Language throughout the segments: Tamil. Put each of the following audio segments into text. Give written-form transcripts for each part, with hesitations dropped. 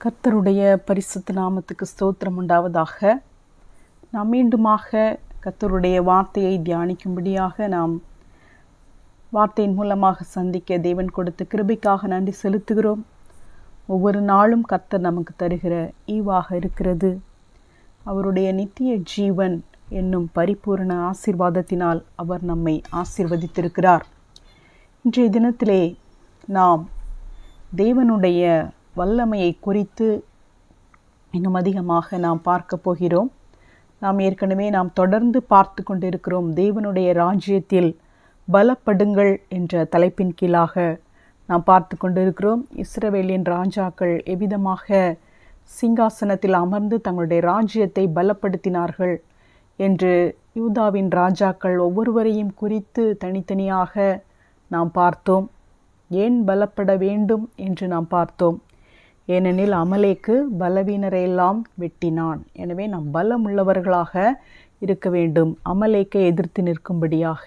கர்த்தருடைய பரிசுத்த நாமத்துக்கு ஸ்தோத்திரம் உண்டாவதாக. நாம் மீண்டுமாக கர்த்தருடைய வார்த்தையை தியானிக்கும்படியாக நாம் வார்த்தையின் மூலமாக சந்திக்க தேவன் கொடுத்த கிருபைக்காக நன்றி செலுத்துகிறோம். ஒவ்வொரு நாளும் கர்த்தர் நமக்கு தருகிற ஈவாக இருக்கிறது. அவருடைய நித்திய ஜீவன் என்னும் பரிபூரண ஆசீர்வாதத்தினால் அவர் நம்மை ஆசீர்வதித்திருக்கிறார். இன்றைய தினத்திலே நாம் தேவனுடைய வல்லமையை குறித்து இன்னும் அதிகமாக நாம் பார்க்க போகிறோம். நாம் தொடர்ந்து பார்த்து கொண்டிருக்கிறோம். தேவனுடைய ராஜ்யத்தில் பலப்படுங்கள் என்ற தலைப்பின் கீழாக நாம் பார்த்து கொண்டிருக்கிறோம். இஸ்ரவேலின் ராஜாக்கள் எவ்விதமாக சிங்காசனத்தில் அமர்ந்து தங்களுடைய ராஜ்யத்தை பலப்படுத்தினார்கள் என்று யூதாவின் ராஜாக்கள் ஒவ்வொருவரையும் குறித்து தனித்தனியாக நாம் பார்த்தோம். ஏன் பலப்பட வேண்டும் என்று நாம் பார்த்தோம். ஏனெனில் அமலேக்கு பலவீனரையெல்லாம் வெட்டினான். எனவே நாம் பலம் உள்ளவர்களாக இருக்க வேண்டும். அமலேக்கை எதிர்த்து நிற்கும்படியாக,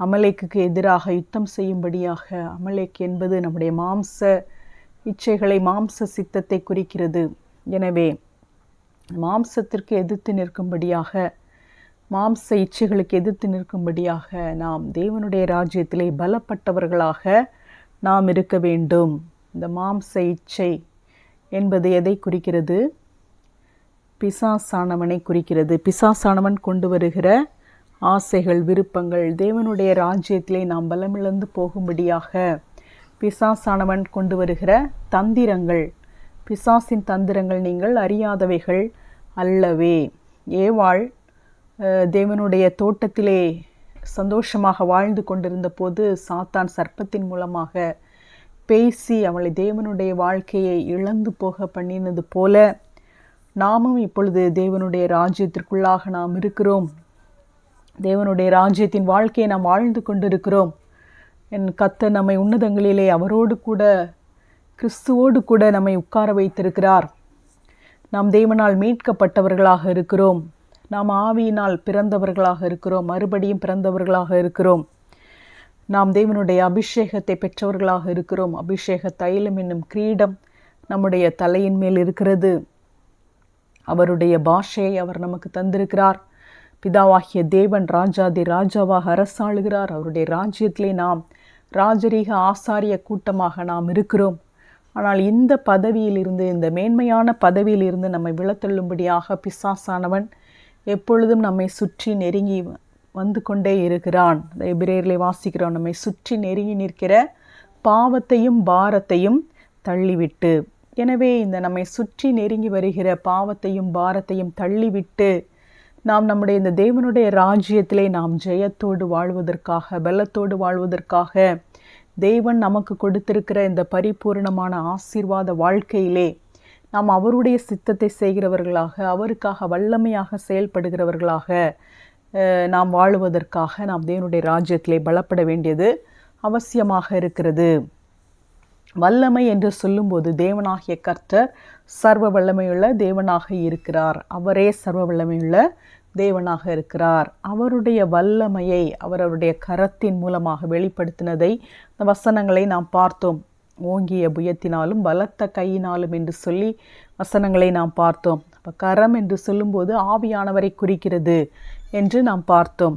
அமலேக்குக்கு எதிராக யுத்தம் செய்யும்படியாக. அமலேக்கு என்பது நம்முடைய மாம்ச இச்சைகளை, மாம்ச சித்தத்தை குறிக்கிறது. எனவே மாம்சத்திற்கு எதிர்த்து நிற்கும்படியாக, மாம்ச இச்சைகளுக்கு எதிர்த்து நிற்கும்படியாக நாம் தேவனுடைய ராஜ்யத்திலே பலப்பட்டவர்களாக நாம் இருக்க வேண்டும். இந்த மாம்ச இச்சை என்பது எதை குறிக்கிறது? பிசாசானவனை குறிக்கிறது. பிசாசானவன் கொண்டு வருகிற ஆசைகள், விருப்பங்கள். தேவனுடைய ராஜ்யத்திலே நாம் பலமிழந்து போகும்படியாக பிசாசானவன் கொண்டு வருகிற தந்திரங்கள். பிசாசின் தந்திரங்கள் நீங்கள் அறியாதவைகள் அல்லவே. ஏவாள் தேவனுடைய தோட்டத்திலே சந்தோஷமாக வாழ்ந்து கொண்டிருந்த போது சாத்தான் சர்ப்பத்தின் மூலமாக பேசி அவளை தேவனுடைய வாழ்க்கையை இழந்து போக பண்ணினது போல நாமும் இப்பொழுது தேவனுடைய ராஜ்யத்திற்குள்ளாக நாம் இருக்கிறோம். தேவனுடைய ராஜ்யத்தின் வாழ்க்கையை நாம் வாழ்ந்து கொண்டிருக்கிறோம். என் கர்த்தர் நம்மை உன்னதங்களிலே அவரோடு கூட, கிறிஸ்துவோடு கூட நம்மை உட்கார வைத்திருக்கிறார். நாம் தேவனால் மீட்கப்பட்டவர்களாக இருக்கிறோம். நாம் ஆவியினால் பிறந்தவர்களாக இருக்கிறோம். மறுபடியும் பிறந்தவர்களாக இருக்கிறோம். நாம் தேவனுடைய அபிஷேகத்தை பெற்றவர்களாக இருக்கிறோம். அபிஷேக தைலம் என்னும் கிரீடம் நம்முடைய தலையின் மேல் இருக்கிறது. அவருடைய பாஷையை அவர் நமக்கு தந்திருக்கிறார். பிதாவாகிய தேவன் ராஜாதி ராஜாவாக அரசாளுகிறார். அவருடைய ராஜ்யத்திலே நாம் ராஜரீக ஆசாரிய கூட்டமாக நாம் இருக்கிறோம். ஆனால் இந்த பதவியிலிருந்து, இந்த மேன்மையான பதவியிலிருந்து நம்மை விழத்தள்ளும்படியாக பிசாசானவன் எப்பொழுதும் நம்மை சுற்றி நெருங்கி வந்து கொண்டே இருக்கிறான். எபிரேயரிலே வாசிக்கிறோம், நம்மை சுற்றி நெருங்கி நிற்கிற பாவத்தையும் பாரத்தையும் தள்ளிவிட்டு. எனவே இந்த நம்மை சுற்றி நெருங்கி வருகிற பாவத்தையும் பாரத்தையும் தள்ளிவிட்டு நாம் நம்முடைய இந்த தேவனுடைய ராஜ்யத்திலே நாம் ஜெயத்தோடு வாழ்வதற்காக, பலத்தோடு வாழ்வதற்காக, தேவன் நமக்கு கொடுத்திருக்கிற இந்த பரிபூர்ணமான ஆசீர்வாத வாழ்க்கையிலே நாம் அவருடைய சித்தத்தை செய்கிறவர்களாக, அவருக்காக வல்லமையாக செயல்படுகிறவர்களாக நாம் வாழுவதற்காக நாம் தேவனுடைய ராஜ்யத்திலே பலப்பட வேண்டியது அவசியமாக இருக்கிறது. வல்லமை என்று சொல்லும்போது தேவனாகிய கர்த்தர் சர்வ வல்லமையுள்ள தேவனாக இருக்கிறார். அவரே சர்வ வல்லமையுள்ள தேவனாக இருக்கிறார். அவருடைய வல்லமையை அவருடைய கரத்தின் மூலமாக வெளிப்படுத்தினதை, இந்த வசனங்களை நாம் பார்த்தோம். ஓங்கிய புயத்தினாலும் பலத்த கையினாலும் என்று சொல்லி வசனங்களை நாம் பார்த்தோம். அப்போ கரம் என்று சொல்லும்போது ஆவியானவரை குறிக்கிறது என்று நாம் பார்த்தோம்.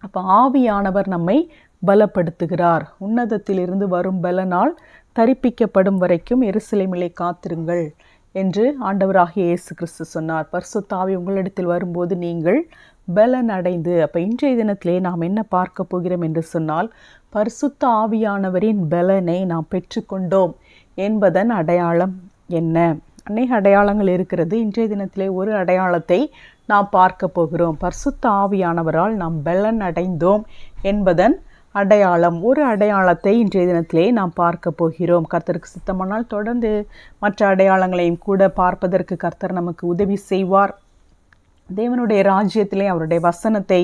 அப்போ ஆவியானவர் நம்மை பலப்படுத்துகிறார். உன்னதத்திலிருந்து வரும் பலனால் தரிப்பிக்கப்படும் வரைக்கும் எருசலேமிலே காத்திருங்கள் என்று ஆண்டவராகிய இயேசு கிறிஸ்து சொன்னார். பரிசுத்த ஆவி உங்களிடத்தில் வரும்போது நீங்கள் பலன் அடைந்து. அப்போ இன்றைய தினத்திலே நாம் என்ன பார்க்க போகிறோம் என்று சொன்னால், பரிசுத்த ஆவியானவரின் பலனை நாம் பெற்றுக்கொண்டோம் என்பதன் அடையாளம் என்ன? அநேக அடையாளங்கள் இருக்கிறது. இன்றைய தினத்திலே ஒரு அடையாளத்தை நாம் பார்க்க போகிறோம். பரிசுத்த ஆவியானவரால் நாம் பலன் அடைந்தோம் என்பதன் அடையாளம். ஒரு அடையாளத்தை இன்றைய தினத்திலே நாம் பார்க்க போகிறோம். கர்த்தருக்கு சித்தமானால் தொடர்ந்து மற்ற அடையாளங்களையும் கூட பார்ப்பதற்கு கர்த்தர் நமக்கு உதவி செய்வார். தேவனுடைய ராஜ்யத்திலே அவருடைய வசனத்தை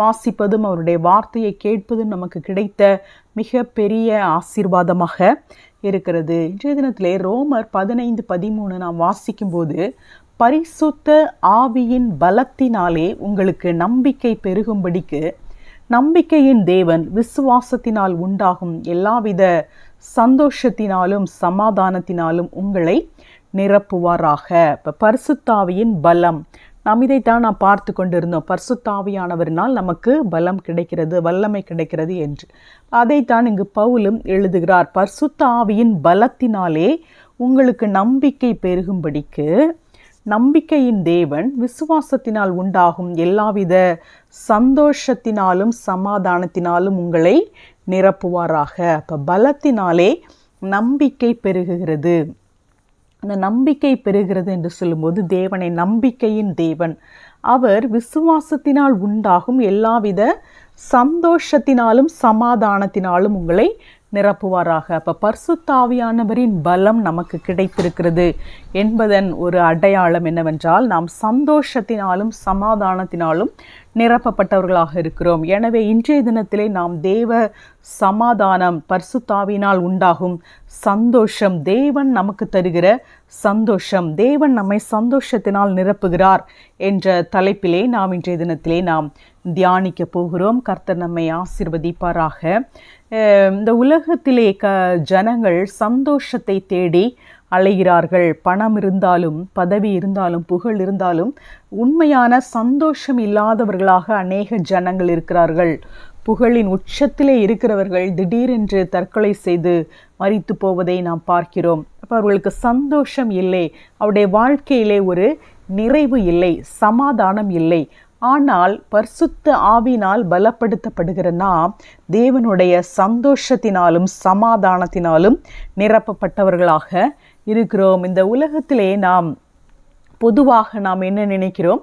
வாசிப்பதும் அவருடைய வார்த்தையை கேட்பதும் நமக்கு கிடைத்த மிக பெரிய ஆசீர்வாதமாக இருக்கிறது. இன்றைய தினத்திலே ரோமர் 15:13 நாம் வாசிக்கும்போது, பரிசுத்த ஆவியின் பலத்தினாலே உங்களுக்கு நம்பிக்கை பெருகும்படிக்கு நம்பிக்கையின் தேவன் விசுவாசத்தினால் உண்டாகும் எல்லாவித சந்தோஷத்தினாலும் சமாதானத்தினாலும் உங்களை நிரப்புவாராக. இப்போ பரிசுத்தாவியின் பலம், நாம் இதைத்தான் நாம் பார்த்து கொண்டிருந்தோம். பரிசுத்தாவியானவரினால் நமக்கு பலம் கிடைக்கிறது, வல்லமை கிடைக்கிறது என்று. அதைத்தான் இங்கு பவுலும் எழுதுகிறார். பரிசுத்த ஆவியின் பலத்தினாலே உங்களுக்கு நம்பிக்கை பெருகும்படிக்கு நம்பிக்கையின் தேவன் விசுவாசத்தினால் உண்டாகும் எல்லாவித சந்தோஷத்தினாலும் சமாதானத்தினாலும் உங்களை நிரப்புவாராக. அப்போ பலத்தினாலே நம்பிக்கை பெருகுகிறது. அந்த நம்பிக்கை பெறுகிறது என்று சொல்லும்போது தேவனை நம்பிக்கையின் தேவன், அவர் விசுவாசத்தினால் உண்டாகும் எல்லாவித சந்தோஷத்தினாலும் சமாதானத்தினாலும் உங்களை நிரப்புவாராக. அப்போ பரிசுத்த ஆவியானவரின் பலம் நமக்கு கிடைத்திருக்கிறது என்பதன் ஒரு அடையாளம் என்னவென்றால் நாம் சந்தோஷத்தினாலும் சமாதானத்தினாலும் நிரப்பப்பட்டவர்களாக இருக்கிறோம். எனவே இன்றைய தினத்திலே நாம் தேவ சமாதானம், பரிசுத்த ஆவியினால் உண்டாகும் சந்தோஷம், தேவன் நமக்கு தருகிற சந்தோஷம், தேவன் நம்மை சந்தோஷத்தினால் நிரப்புகிறார் என்ற தலைப்பிலே நாம் இன்றைய தினத்திலே நாம் தியானிக்க போகிறோம். கர்த்தர் நம்மை ஆசீர்வதிப்பாராக. இந்த உலகத்திலே ஜனங்கள் சந்தோஷத்தை தேடி அலைகிறார்கள். பணம் இருந்தாலும், பதவி இருந்தாலும், புகழ் இருந்தாலும் உண்மையான சந்தோஷம் இல்லாதவர்களாக அநேக ஜனங்கள் இருக்கிறார்கள். புகழின் உச்சத்திலே இருக்கிறவர்கள் திடீரென்று தற்கொலை செய்து மரித்து போவதை நாம் பார்க்கிறோம். அப்போ அவர்களுக்கு சந்தோஷம் இல்லை, அவருடைய வாழ்க்கையிலே ஒரு நிறைவு இல்லை, சமாதானம் இல்லை. ஆனால் பரிசுத்த ஆவியினால் பலப்படுத்தப்படுகிற நாம் தேவனுடைய சந்தோஷத்தினாலும் சமாதானத்தினாலும் நிரப்பப்பட்டவர்களாக இருக்கிறோம். இந்த உலகத்திலே நாம் பொதுவாக நாம் என்ன நினைக்கிறோம்?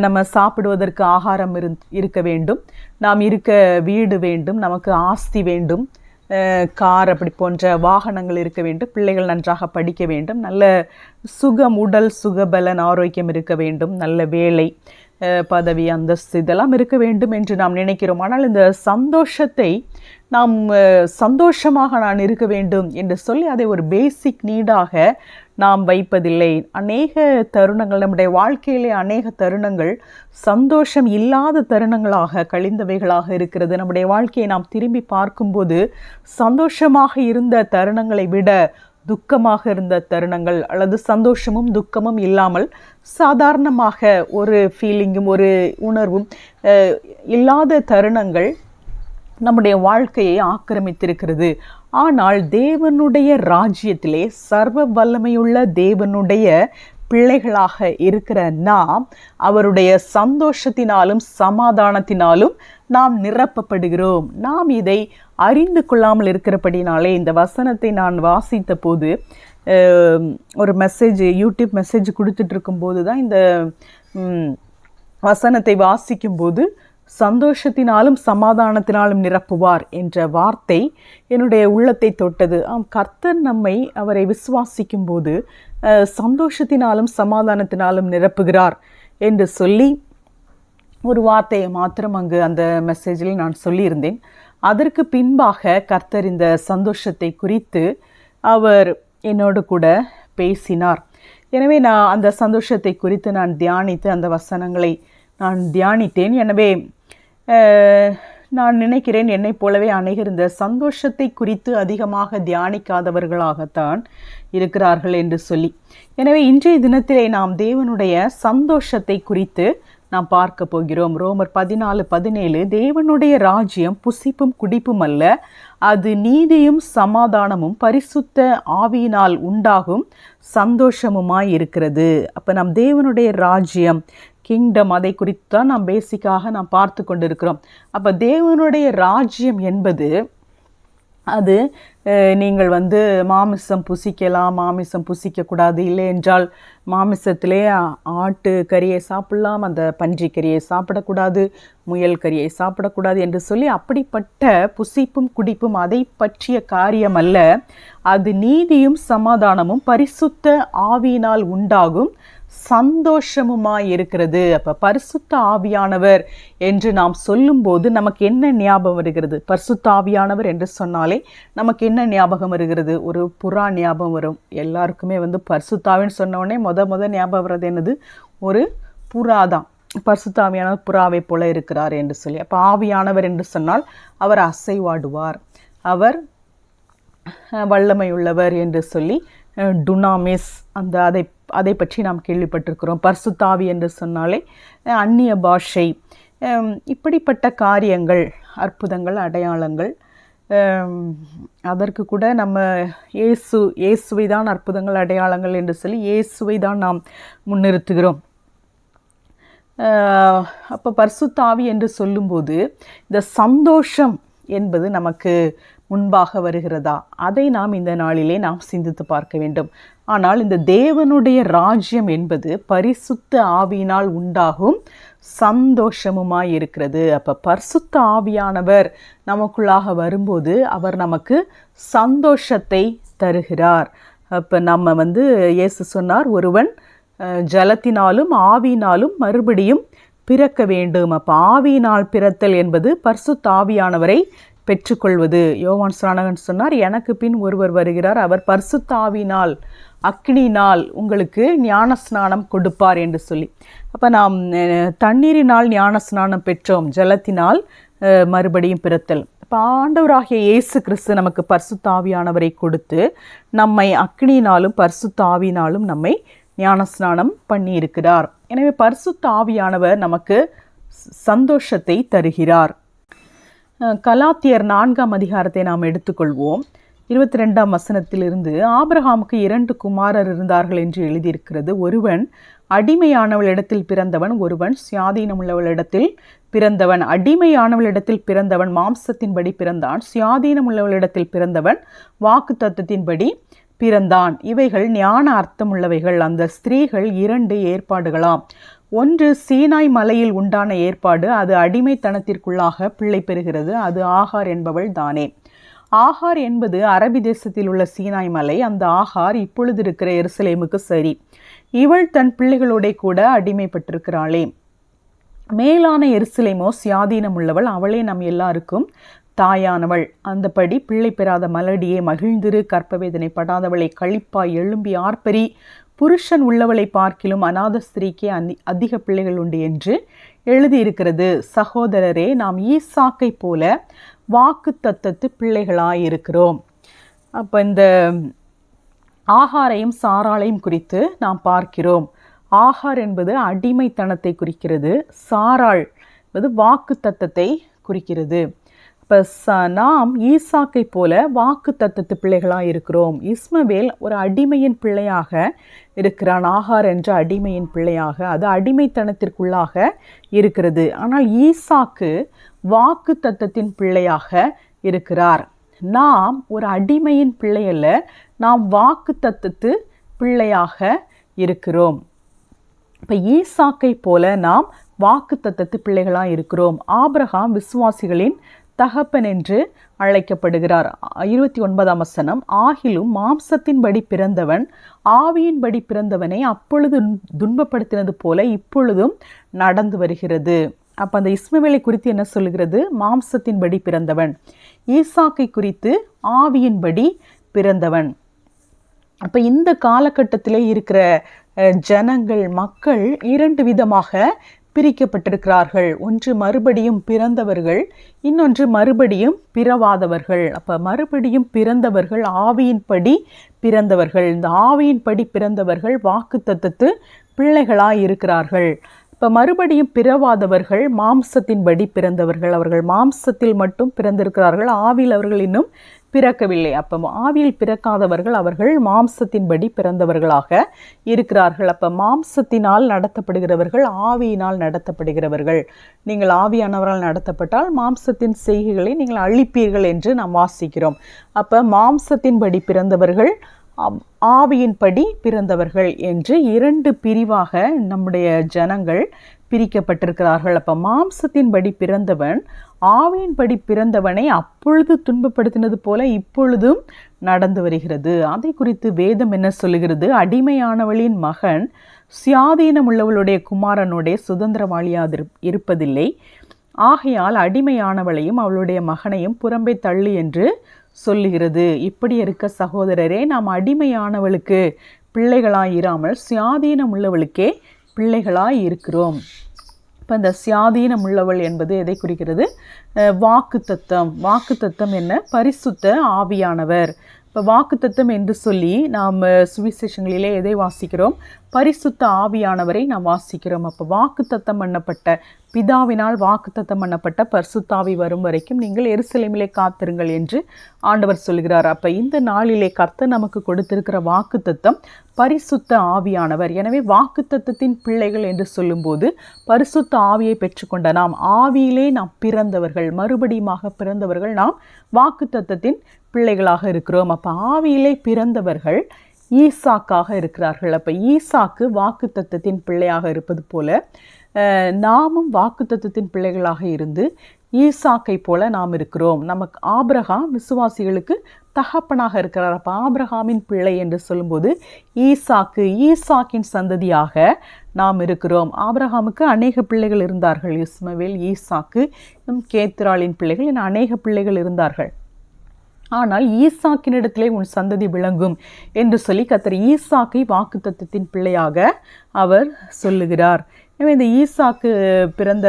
நம்ம சாப்பிடுவதற்கு ஆகாரம் இருக்க வேண்டும், நாம் இருக்க வீடு வேண்டும், நமக்கு ஆஸ்தி வேண்டும், கார் அப்படி போன்ற வாகனங்கள் இருக்க வேண்டும், பிள்ளைகள் நன்றாக படிக்க வேண்டும், நல்ல சுகம், உடல் சுகபலன் ஆரோக்கியம் இருக்க வேண்டும், நல்ல வேலை, பதவி, அந்தஸ்து இதெல்லாம் இருக்க வேண்டும் என்று நாம் நினைக்கிறோம். ஆனால் இந்த சந்தோஷத்தை நாம் சந்தோஷமாக நான் இருக்க வேண்டும் என்று சொல்லி அதை ஒரு பேசிக் நீடாக நாம் வைப்பதில்லை. அநேக தருணங்கள் நம்முடைய வாழ்க்கையிலே அநேக தருணங்கள் சந்தோஷம் இல்லாத தருணங்களாக கழிந்தவைகளாக இருக்கிறது. நம்முடைய வாழ்க்கையை நாம் திரும்பி பார்க்கும்போது சந்தோஷமாக இருந்த தருணங்களை விட துக்கமாக இருந்த தருணங்கள், அல்லது சந்தோஷமும் துக்கமும் இல்லாமல் சாதாரணமாக ஒரு ஃபீலிங்கும் ஒரு உணர்வும் இல்லாத தருணங்கள் நம்முடைய வாழ்க்கையை ஆக்கிரமித்திருக்கிறது. ஆனால் தேவனுடைய ராஜ்யத்திலே சர்வ வல்லமையுள்ள தேவனுடைய பிள்ளைகளாக இருக்கிற நாம் அவருடைய சந்தோஷத்தினாலும் சமாதானத்தினாலும் நாம் நிரப்பப்படுகிறோம். நாம் இதை அறிந்து கொள்ளாமல் இருக்கிறபடினாலே இந்த வசனத்தை நான் வாசித்த போது ஒரு மெசேஜ், யூடியூப் மெசேஜ் கொடுத்துட்டு இருக்கும்போது தான் இந்த வசனத்தை வாசிக்கும்போது சந்தோஷத்தினாலும் சமாதானத்தினாலும் நிரப்புவார் என்ற வார்த்தை என்னுடைய உள்ளத்தை தொட்டது. கர்த்தர் நம்மை அவரை விசுவாசிக்கும் போது சந்தோஷத்தினாலும் சமாதானத்தினாலும் நிரப்புகிறார் என்று சொல்லி ஒரு வார்த்தையை மாத்திரம் அங்கு அந்த மெசேஜில் நான் சொல்லியிருந்தேன். அதற்கு பின்பாக கர்த்தர் இந்த சந்தோஷத்தை குறித்து அவர் என்னோடு கூட பேசினார். எனவே நான் அந்த சந்தோஷத்தை குறித்து நான் தியானித்து அந்த வசனங்களை நான் தியானித்தேன். எனவே நான் நினைக்கிறேன் என்னைப் போலவே அநேகர் இந்த சந்தோஷத்தை குறித்து அதிகமாக தியானிக்காதவர்களாகத்தான் இருக்கிறார்கள் என்று சொல்லி. எனவே இன்றைய தினத்திலே நாம் தேவனுடைய சந்தோஷத்தை குறித்து நாம் பார்க்க போகிறோம். ரோமர் 14:17 தேவனுடைய ராஜ்யம் புசிப்பும் குடிப்பும் அல்ல, அது நீதியும் சமாதானமும் பரிசுத்த ஆவியினால் உண்டாகும் சந்தோஷமுமாய் இருக்கிறது. அப்போ நம் தேவனுடைய ராஜ்யம், கிங்டம், அதை குறித்து தான் நாம் பேசிக்காக நாம் பார்த்து கொண்டிருக்கிறோம். அப்போ தேவனுடைய ராஜ்யம் என்பது அது நீங்கள் மாமிசம் புசிக்கலாம், மாமிசம் புசிக்கக்கூடாது, இல்லை என்றால் மாமிசத்திலே ஆட்டு கறியை சாப்பிடலாம், அந்த பன்றி கறியை சாப்பிடக்கூடாது, முயல் கறியை சாப்பிடக்கூடாது என்று சொல்லி அப்படிப்பட்ட புசிப்பும் குடிப்பும் அதை பற்றிய காரியம் அல்ல. அது நீதியும் சமாதானமும் பரிசுத்த ஆவியினால் உண்டாகும் சந்தோஷமுமாய் இருக்கிறது. அப்போ பரிசுத்த ஆவியானவர் என்று நாம் சொல்லும்போது நமக்கு என்ன ஞாபகம் வருகிறது? பரிசுத்த ஆவியானவர் என்று சொன்னாலே நமக்கு என்ன ஞாபகம் வருகிறது? ஒரு புறா ஞாபகம் வரும். எல்லாருக்குமே பரிசுத்த ஆவின்னு சொன்னோடனே முத ஞாபகம் வர்றது என்னது? ஒரு புறா தான். பரிசுத்த ஆவியானவர் புறாவை போல இருக்கிறார் என்று சொல்லி. அப்போ ஆவியானவர் என்று சொன்னால் அவர் அசைவாடுவார், அவர் வல்லமை உள்ளவர் என்று சொல்லி டுனாமிஸ், அதை அதை பற்றி நாம் கேள்விப்பட்டிருக்கிறோம். பரிசுத்த ஆவி என்று சொன்னாலே அந்நிய பாஷை, இப்படிப்பட்ட காரியங்கள், அற்புதங்கள், அடையாளங்கள். அதற்கு கூட நம்ம இயேசுவை தான் அற்புதங்கள், அடையாளங்கள் என்று சொல்லி இயேசுவை தான் நாம் முன்னிறுத்துகிறோம். அப்போ பரிசுத்த ஆவி என்று சொல்லும்போது இந்த சந்தோஷம் என்பது நமக்கு முன்பாக வருகிறதா? அதை நாம் இந்த நாளிலே நாம் சிந்தித்து பார்க்க வேண்டும். ஆனால் இந்த தேவனுடைய ராஜ்யம் என்பது பரிசுத்த ஆவியினால் உண்டாகும் சந்தோஷமுமாய் இருக்கிறது. அப்போ பரிசுத்த ஆவியானவர் நமக்குள்ளாக வரும்போது அவர் நமக்கு சந்தோஷத்தை தருகிறார். அப்போ நம்ம இயேசு சொன்னார், ஒருவன் ஜலத்தினாலும் ஆவியினாலும் மறுபடியும் பிறக்க வேண்டும். அப்போ ஆவியினால் பிறத்தல் என்பது பரிசுத்த ஆவியானவரை பெற்றுக்கொள்வது. யோவான் ஸ்நானகன் சொன்னார், எனக்கு பின் ஒருவர் வருகிறார், அவர் பரிசுத்த ஆவியினால் அக்னியினால் உங்களுக்கு ஞான ஸ்நானம் கொடுப்பார் என்று சொல்லி. அப்போ நாம் தண்ணீரினால் ஞான ஸ்நானம் பெற்றோம், ஜலத்தினால் மறுபடியும் பிறத்தல். இப்போ ஆண்டவராகிய இயேசு கிறிஸ்து நமக்கு பரிசுத்த ஆவியானவரை கொடுத்து நம்மை அக்னியினாலும் பரிசுத்த ஆவியினாலும் நம்மை ஞானஸ்நானம் பண்ணி இருக்கிறார். எனவே பரிசுத்த ஆவியானவர் நமக்கு சந்தோஷத்தை தருகிறார். கலாத்தியர் 4ஆம் அதிகாரத்தை நாம் எடுத்துக்கொள்வோம். 22ஆம் வசனத்திலிருந்து, ஆபிரகாமுக்கு 2 குமாரர் இருந்தார்கள் என்று எழுதியிருக்கிறது. ஒருவன் அடிமையானவளிடத்தில் பிறந்தவன், ஒருவன் சுயாதீனமுள்ளவளிடத்தில் பிறந்தவன். அடிமையானவளிடத்தில் பிறந்தவன் மாம்சத்தின்படி பிறந்தான், சுயாதீனமுள்ளவளிடத்தில் பிறந்தவன் வாக்கு தத்தத்தின்படி பிறந்தான். இவைகள் ஞான அர்த்தமுள்ளவைகள். அந்த ஸ்திரீகள் 2 ஏற்பாடுகளாம். ஒன்று சீனாய் மலையில் உண்டான ஏற்பாடு, அது அடிமைத்தனத்திற்குள்ளாக பிள்ளை பெறுகிறது, அது ஆகார் என்பவள் தானே. ஆகார் என்பது அரபி தேசத்தில் உள்ள சீனாய் மலை. அந்த ஆகார் இப்பொழுது இருக்கிற எருசலேமுக்கு சரி. இவள் தன் பிள்ளைகளோட கூட அடிமைப்பட்டிருக்கிறாளே. மேலான எருசலேமோ சுயாதீனம் உள்ளவள், அவளே நம் எல்லாருக்கும் தாயானவள். அந்தபடி பிள்ளை பெறாத மலடியே மகிழ்ந்திரு, கற்பவேதனை படாதவளை களிப்பாய் எழும்பி ஆர்ப்பரி. புருஷன் உள்ளவளை பார்க்கிலும் அநாத ஸ்திரீக்கே அதிக பிள்ளைகள் உண்டு என்று எழுதியிருக்கிறது. சகோதரரே, நாம் ஈசாக்கை போல வாக்கு தத்தத்து பிள்ளைகளாயிருக்கிறோம். அப்போ இந்த ஆகாரையும் சாராளையும் குறித்து நாம் பார்க்கிறோம். ஆகார் என்பது அடிமைத்தனத்தை குறிக்கிறது, சாராள் என்பது வாக்கு தத்தத்தை குறிக்கிறது. இப்போ நாம் ஈசாக்கை போல வாக்கு தத்தத்து பிள்ளைகளாக இருக்கிறோம். இஸ்மவேல் ஒரு அடிமையின் பிள்ளையாக இருக்கிறான், ஆகார் என்ற அடிமையின் பிள்ளையாக. அது அடிமைத்தனத்திற்குள்ளாக இருக்கிறது. ஆனால் ஈசாக்கு வாக்கு தத்தத்தின் பிள்ளையாக இருக்கிறார். நாம் ஒரு அடிமையின் பிள்ளை அல்ல, நாம் வாக்கு தத்தத்து பிள்ளையாக இருக்கிறோம். இப்போ ஈசாக்கை போல நாம் வாக்கு தத்தத்து பிள்ளைகளாக இருக்கிறோம். ஆபிரகாம் விசுவாசிகளின் தகப்பன் என்று அழைக்கப்படுகிறார். 29ஆம் வசனம், ஆகிலும் மாம்சத்தின்படி பிறந்தவன் ஆவியின்படி பிறந்தவனை அப்பொழுது துன்பப்படுத்தினது போல இப்பொழுதும் நடந்து வருகிறது. அப்போ அந்த இஸ்மவேலை குறித்து என்ன சொல்கிறது? மாம்சத்தின்படி பிறந்தவன். ஈசாக்கை குறித்து ஆவியின்படி பிறந்தவன். அப்போ இந்த காலகட்டத்திலே இருக்கிற ஜனங்கள், மக்கள் 2 விதமாக பிரிக்கப்பட்டிருக்கிறார்கள். ஒன்று மறுபடியும் பிறந்தவர்கள், இன்னொன்று மறுபடியும் பிறவாதவர்கள். அப்போ மறுபடியும் பிறந்தவர்கள் ஆவியின்படி பிறந்தவர்கள். இந்த ஆவியின்படி பிறந்தவர்கள் வாக்கு தத்தத்து பிள்ளைகளாய் இருக்கிறார்கள். இப்போ மறுபடியும் பிறவாதவர்கள் மாம்சத்தின்படி பிறந்தவர்கள். அவர்கள் மாம்சத்தில் மட்டும் பிறந்திருக்கிறார்கள், ஆவியில் அவர்கள் இன்னும் பிறக்கவில்லை. அப்போ ஆவியில் பிறக்காதவர்கள் அவர்கள் மாம்சத்தின்படி பிறந்தவர்களாக இருக்கிறார்கள். அப்போ மாம்சத்தினால் நடத்தப்படுகிறவர்கள் ஆவியினால் நடத்தப்படுகிறவர்கள். நீங்கள் ஆவியானவரால் நடத்தப்பட்டால் மாம்சத்தின் செய்கைகளை நீங்கள் அழிப்பீர்கள் என்று நாம் வாசிக்கிறோம். அப்போ மாம்சத்தின்படி பிறந்தவர்கள், ஆவியின்படி பிறந்தவர்கள் என்று 2 பிரிவாக நம்முடைய ஜனங்கள் பிரிக்கப்பட்டிருக்கிறார்கள். அப்போ மாம்சத்தின்படி பிறந்தவன் ஆவியின்படி பிறந்தவனை அப்பொழுது துன்பப்படுத்தினது போல இப்பொழுதும் நடந்து வருகிறது. அதை குறித்து வேதம் என்ன சொல்லுகிறது? அடிமையானவளின் மகன் சுயாதீனம் உள்ளவளுடைய குமாரனுடைய சுதந்திரவாளியாக இருப்பதில்லை. ஆகையால் அடிமையானவளையும் அவளுடைய மகனையும் புறம்பே தள்ளு என்று சொல்லுகிறது. இப்படி இருக்க சகோதரரே, நாம் அடிமையானவளுக்கு பிள்ளைகளாயிராமல் சுயாதீனம் உள்ளவளுக்கே பிள்ளைகளாய் இருக்கிறோம். இப்போ இந்த சுயாதீனம் உள்ளவள் என்பது எதை குறிக்கிறது? வாக்கு தத்தம். வாக்கு தத்தம் என்ன? பரிசுத்த ஆவியானவர். இப்போ இப்போ வாக்குத்தத்தம் என்று சொல்லி நாம் சுவிசேஷங்களிலே எதை வாசிக்கிறோம்? பரிசுத்த ஆவியானவரை நாம் வாசிக்கிறோம். அப்போ வாக்குத்தத்தம் பண்ணப்பட்ட, பிதாவினால் வாக்குத்தத்தம் பண்ணப்பட்ட பரிசுத்தாவி வரும் வரைக்கும் நீங்கள் எருசலேமிலே காத்திருங்கள் என்று ஆண்டவர் சொல்கிறார். அப்போ இந்த நாளிலே கர்த்தர் நமக்கு கொடுத்திருக்கிற வாக்குத்தத்தம் பரிசுத்த ஆவியானவர். எனவே வாக்குத்தத்தத்தின் பிள்ளைகள் என்று சொல்லும்போது பரிசுத்த ஆவியை பெற்றுக்கொண்ட நாம், ஆவியிலே நாம் பிறந்தவர்கள், மறுபடியுமாக பிறந்தவர்கள் நாம் வாக்குத்தத்தத்தின் பிள்ளைகளாக இருக்கிறோம். அப்போ ஆவியிலே பிறந்தவர்கள் ஈசாக்காக இருக்கிறார்கள். அப்போ ஈசாக்கு வாக்குத்தத்தத்தின் பிள்ளையாக இருப்பது போல நாமும் வாக்குத்தத்தத்தின் பிள்ளைகளாக இருந்து ஈசாக்கை போல நாம் இருக்கிறோம். நமக்கு ஆபிரகாம் விசுவாசிகளுக்கு தகப்பனாக இருக்கிறார். அப்போ ஆபிரகாமின் பிள்ளை என்று சொல்லும்போது ஈசாக்கின் சந்ததியாக நாம் இருக்கிறோம். ஆபிரகாமுக்கு அநேக பிள்ளைகள் இருந்தார்கள். இஸ்மவேல், ஈசாக்கு, கேத்ராளின் பிள்ளைகள் என அநேக பிள்ளைகள் இருந்தார்கள். ஆனால் ஈசாக்கினிடத்திலே உன் சந்ததி விளங்கும் என்று சொல்லி கர்த்தர் ஈசாக்கை வாக்குத்தத்தத்தின் பிள்ளையாக அவர் சொல்லுகிறார். எனவே இந்த ஈசாக்கு பிறந்த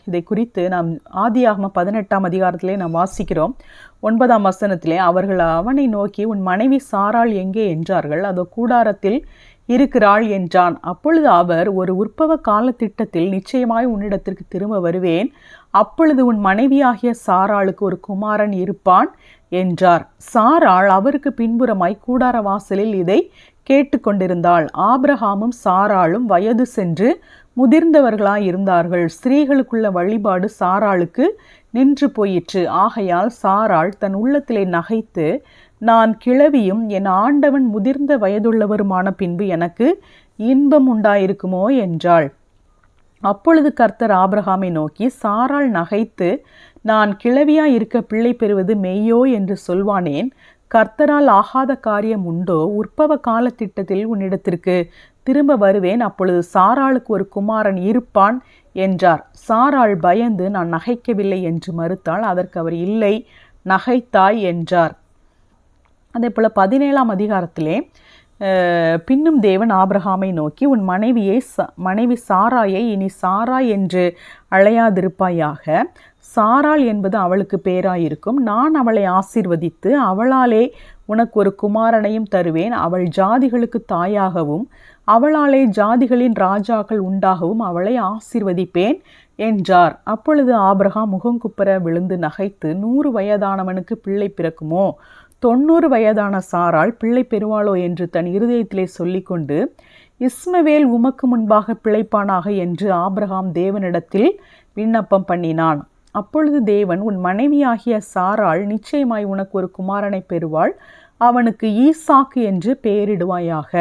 இதை குறித்து நாம் ஆதியாகமம் 18ஆம் அதிகாரத்திலே நாம் வாசிக்கிறோம். 9ஆம் வசனத்திலே அவர்கள் அவனை நோக்கி, உன் மனைவி சாராள் எங்கே என்றார்கள். அதோ கூடாரத்தில் இருக்கிறாள் என்றான். அப்பொழுது அவர், ஒரு உற்பவ கால திட்டத்தில் நிச்சயமாய் உன்னிடத்திற்கு திரும்ப வருவேன். அப்பொழுது உன் மனைவியாகிய சாராளுக்கு ஒரு குமாரன் இருப்பான் என்றார். சாராள் அவருக்கு பின்புறமாய் கூடார வாசலில் இதை கேட்டுக்கொண்டிருந்தாள். ஆபிரகாமும் சாராளும் வயது சென்று முதிர்ந்தவர்களாய் இருந்தார்கள். ஸ்திரீகளுக்குள்ள வழிபாடு சாராளுக்கு நின்று போயிற்று. ஆகையால் சாராள் தன் உள்ளத்திலே நகைத்து, நான் கிழவியும் என் ஆண்டவன் முதிர்ந்த வயதுள்ளவருமான பின்பு எனக்கு இன்பம் உண்டாயிருக்குமோ என்றாள். அப்பொழுது கர்த்தர் ஆபிரகாமை நோக்கி, சாராள் நகைத்து நான் கிழவியாய் இருக்க பிள்ளை பெறுவது மெய்யோ என்று சொல்வானேன்? கர்த்தரால் ஆகாத காரியம் உண்டோ? உற்பவ கால திட்டத்தில் உன்னிடத்திற்கு திரும்ப வருவேன். அப்பொழுது சாராளுக்கு ஒரு குமாரன் இருப்பான் என்றார். சாராள் பயந்து, நான் நகைக்கவில்லை என்று மறுத்தாள். அதற்கு அவர், இல்லை, நகைத்தாய் என்றார். அதே போல் 17ஆம் அதிகாரத்திலே பின்னும் தேவன் ஆபிரகாமை நோக்கி, உன் மனைவி சாராயை இனி சாராய் என்று அழையாதிருப்பாயாக. சாராள் என்பது அவளுக்கு பேராயிருக்கும். நான் அவளை ஆசீர்வதித்து அவளாலே உனக்கு ஒரு குமாரனையும் தருவேன். அவள் ஜாதிகளுக்கு தாயாகவும் அவளாலே ஜாதிகளின் ராஜாக்கள் உண்டாகவும் அவளை ஆசீர்வதிப்பேன் என்றார். அப்பொழுது ஆபிரகாம் முகங்குப்புற விழுந்து நகைத்து, 100 வயதானவனுக்கு பிள்ளை பிறக்குமோ? 90 வயதான சாராள் பிள்ளை பெறுவாளோ என்று தன் இருதயத்திலே சொல்லிக்கொண்டு, இஸ்மவேல் உமக்கு முன்பாக பிழைப்பானாக என்று ஆபிரகாம் தேவனிடத்தில் விண்ணப்பம் பண்ணினான். அப்பொழுது தேவன், உன் மனைவியாகிய சாராள் நிச்சயமாய் உனக்கு ஒரு குமாரனை பெறுவாள். அவனுக்கு ஈசாக்கு என்று பெயரிடுவாயாக.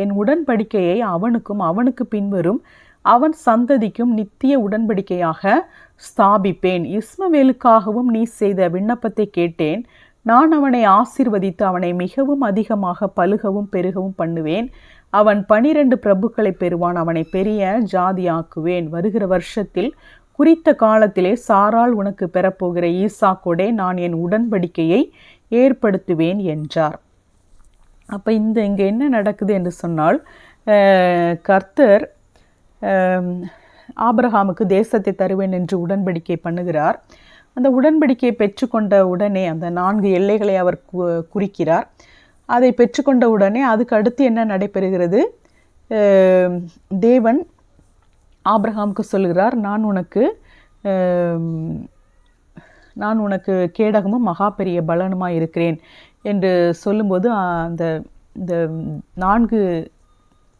என் உடன்படிக்கையை அவனுக்கும் அவனுக்கு பின்வரும் அவன் சந்ததிக்கும் நித்திய உடன்படிக்கையாக ஸ்தாபிப்பேன். இஸ்மவேலுக்காகவும் நீ செய்த விண்ணப்பத்தை கேட்டேன். நான் அவனை ஆசீர்வதித்து அவனை மிகவும் அதிகமாக பலுகவும் பெருகவும் பண்ணுவேன். அவன் 12 பிரபுக்களை பெறுவான். அவனை பெரிய ஜாதியாக்குவேன். வருகிற வருஷத்தில் குறித்த காலத்திலே சாராள் உனக்கு பெறப்போகிற ஈசாக்கோடே நான் என் உடன்படிக்கையை ஏற்படுத்துவேன் என்றார். அப்போ இங்கே என்ன நடக்குது என்று சொன்னால், கர்த்தர் ஆபிரகாமுக்கு தேசத்தை தருவேன் என்று உடன்படிக்கை பண்ணுகிறார். அந்த உடன்படிக்கையை பெற்றுக்கொண்ட உடனே அந்த 4 எல்லைகளை அவர் குறிக்கிறார். அதை பெற்றுக்கொண்ட உடனே அதுக்கு அடுத்து என்ன நடைபெறுகிறது? தேவன் ஆபிரகாமுக்கு சொல்கிறார், நான் உனக்கு கேடகமும் மகா பெரிய பலனுமாய் இருக்கிறேன் என்று சொல்லும்போது இந்த 4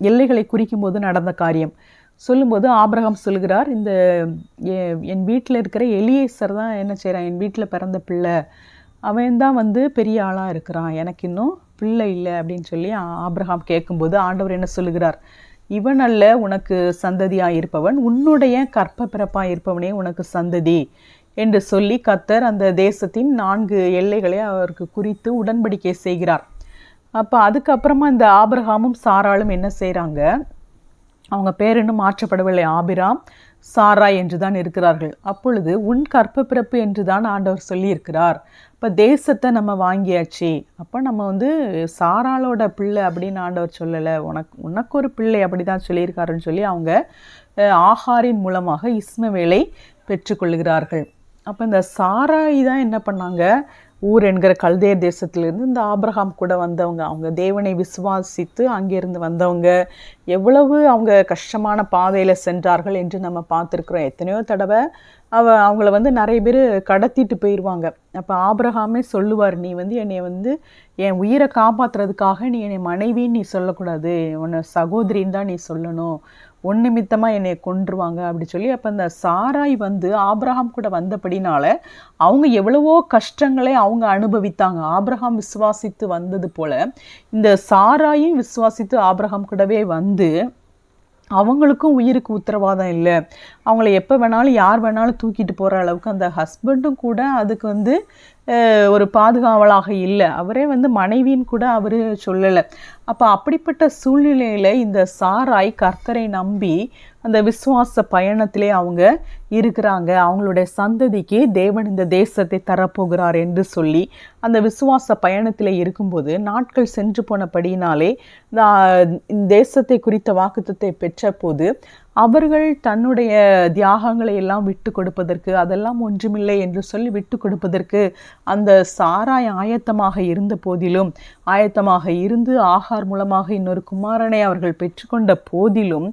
எல்லைகளை குறிக்கும்போது நடந்த காரியம் சொல்லும்போது ஆபிரகாம் சொல்கிறார், இந்த என் வீட்டில் இருக்கிற எலியேசர் தான் என்ன செய்கிறான், என் வீட்டில் பிறந்த பிள்ளை, அவன் தான் பெரிய ஆளாக இருக்கிறான், எனக்கு இன்னும் பிள்ளை இல்லை அப்படின்னு சொல்லி ஆபிரகாம் கேட்கும்போது ஆண்டவர் என்ன சொல்லுகிறார், இவன் அல்ல உனக்கு சந்ததியாக இருப்பவன், உன்னுடைய கற்ப பிறப்பாக இருப்பவனே உனக்கு சந்ததி என்று சொல்லி கர்த்தர் அந்த தேசத்தின் 4 எல்லைகளை அவருக்கு குறித்து உடன்படிக்கை செய்கிறார். அப்போ அதுக்கப்புறமா இந்த ஆபிரகாமும் சாராளும் என்ன செய்கிறாங்க, அவங்க பேர் இன்னும் மாற்றப்படவில்லை, ஆபிராம் சாராய் என்று தான் இருக்கிறார்கள். அப்பொழுது உன் கற்ப பிறப்பு என்று தான் ஆண்டவர் சொல்லியிருக்கிறார். இப்போ தேசத்தை நம்ம வாங்கியாச்சு, அப்போ நம்ம சாராளோட பிள்ளை அப்படின்னு ஆண்டவர் சொல்லலை, உனக்கு ஒரு பிள்ளை அப்படி தான் சொல்லியிருக்காருன்னு சொல்லி அவங்க ஆகாரின் மூலமாக இஸ்மவேலை பெற்றுக்கொள்கிறார்கள். அப்போ இந்த சாராய் தான் என்ன பண்ணாங்க, ஊர் என்கிற கல்தேர் தேசத்திலிருந்து இந்த ஆபிரகாம் கூட வந்தவங்க, அவங்க தேவனை விசுவாசித்து அங்கிருந்து வந்தவங்க, எவ்வளவு அவங்க கஷ்டமான பாதையில் சென்றார்கள் என்று நம்ம பார்த்துருக்குறோம். எத்தனையோ தடவை அவங்கள நிறைய பேர் கடத்திட்டு போயிடுவாங்க. அப்போ ஆபிரகாமே சொல்லுவார், நீ என்னை என் உயிரை காப்பாற்றுறதுக்காக நீ என்னை மனைவின்னு நீ சொல்லக்கூடாது, உன்னை சகோதரின்னு தான் நீ சொல்லணும், உன் நிமித்தமாக என்னை கொன்றுவாங்க அப்படி சொல்லி. அப்போ இந்த சாராய் ஆபிரகாம் கூட வந்தபடினால அவங்க எவ்வளவோ கஷ்டங்களை அவங்க அனுபவித்தாங்க. ஆபிரகாம் விசுவாசித்து வந்தது போல இந்த சாராயும் விசுவாசித்து ஆபிரகாம் கூடவே அவங்களுக்கும் உயிருக்கு உத்தரவாதம் இல்லை. அவங்கள எப்போ வேணாலும் யார் வேணாலும் தூக்கிட்டு போகிற அளவுக்கு அந்த ஹஸ்பண்டும் கூட அதுக்கு ஒரு பாதுகாவலாக இல்லை. அவரே மனைவின்னு கூட அவர் சொல்லலை. அப்போ அப்படிப்பட்ட சூழ்நிலையில் இந்த சாராய் கர்த்தரை நம்பி அந்த விசுவாச பயணத்திலே அவங்க இருக்கிறாங்க. அவங்களுடைய சந்ததிக்கு தேவன் இந்த தேசத்தை தரப்போகிறார் என்று சொல்லி அந்த விசுவாச பயணத்தில் இருக்கும்போது நாட்கள் சென்று போனபடினாலே இந்த தேசத்தை குறித்த வாக்குத்தத்தை பெற்ற போது அவர்கள் தன்னுடைய தியாகங்களை எல்லாம் விட்டு கொடுப்பதற்கு, அதெல்லாம் ஒன்றுமில்லை என்று சொல்லி விட்டு கொடுப்பதற்கு அந்த சாராய் ஆயத்தமாக இருந்த போதிலும், ஆயத்தமாக இருந்து ஆகார் மூலமாக இன்னொரு குமாரனை அவர்கள் பெற்றுக்கொண்ட போதிலும்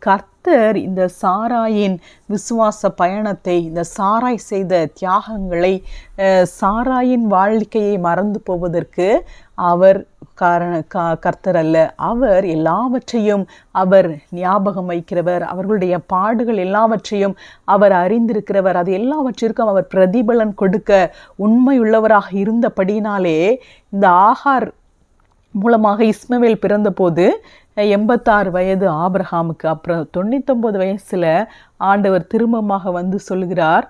கர்த்தர் இந்த சாராயின் விசுவாச பயணத்தை, இந்த சாராய் செய்த தியாகங்களை, சாராயின் வாழ்க்கையை மறந்து போவதற்கு அவர் கர்த்தர் அல்ல. அவர் எல்லாவற்றையும் அவர் ஞாபகம் வைக்கிறவர். அவர்களுடைய பாடுகள் எல்லாவற்றையும் அவர் அறிந்திருக்கிறவர். அது எல்லாவற்றிற்கும் அவர் பிரதிபலன் கொடுக்க உண்மையுள்ளவராக இருந்தபடினாலே இந்த ஆகார் மூலமாக இஸ்மவேல் பிறந்தபோது 86 வயது ஆபிரகாமுக்கு. அப்புறம் 99 வயசில் ஆண்டவர் திரும்பமாக சொல்லுகிறார்,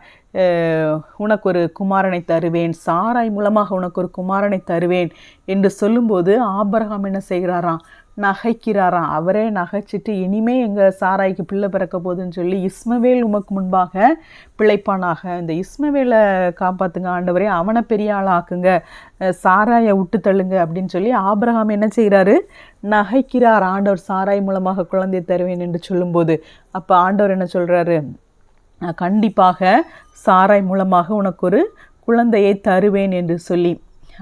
உனக்கு ஒரு குமாரனை தருவேன், சாராய் மூலமாக உனக்கு ஒரு குமாரனை தருவேன் என்று சொல்லும்போது ஆபிரகாம் என்ன செய்கிறாராம், நகைக்கிறாராம். அவரே நகைச்சிட்டு, இனிமே எங்கள் சாராய்க்கு பிள்ளை பிறக்க போகுதுன்னு சொல்லி, இஸ்மவேல் உமக்கு முன்பாக பிழைப்பானாக, இந்த இஸ்மவேலை காப்பாற்றுங்க ஆண்டவரே, அவனை பெரிய ஆளாக்குங்க, சாராயை விட்டு தள்ளுங்க அப்படின்னு சொல்லி ஆபிரகாம் என்ன செய்கிறாரு, நகைக்கிறார். ஆண்டவர் சாராய் மூலமாக குழந்தை தருவேன் என்று சொல்லும்போது அப்போ ஆண்டவர் என்ன சொல்கிறாரு, கண்டிப்பாக சாராய் மூலமாக உனக்கு ஒரு குழந்தையை தருவேன் என்று சொல்லி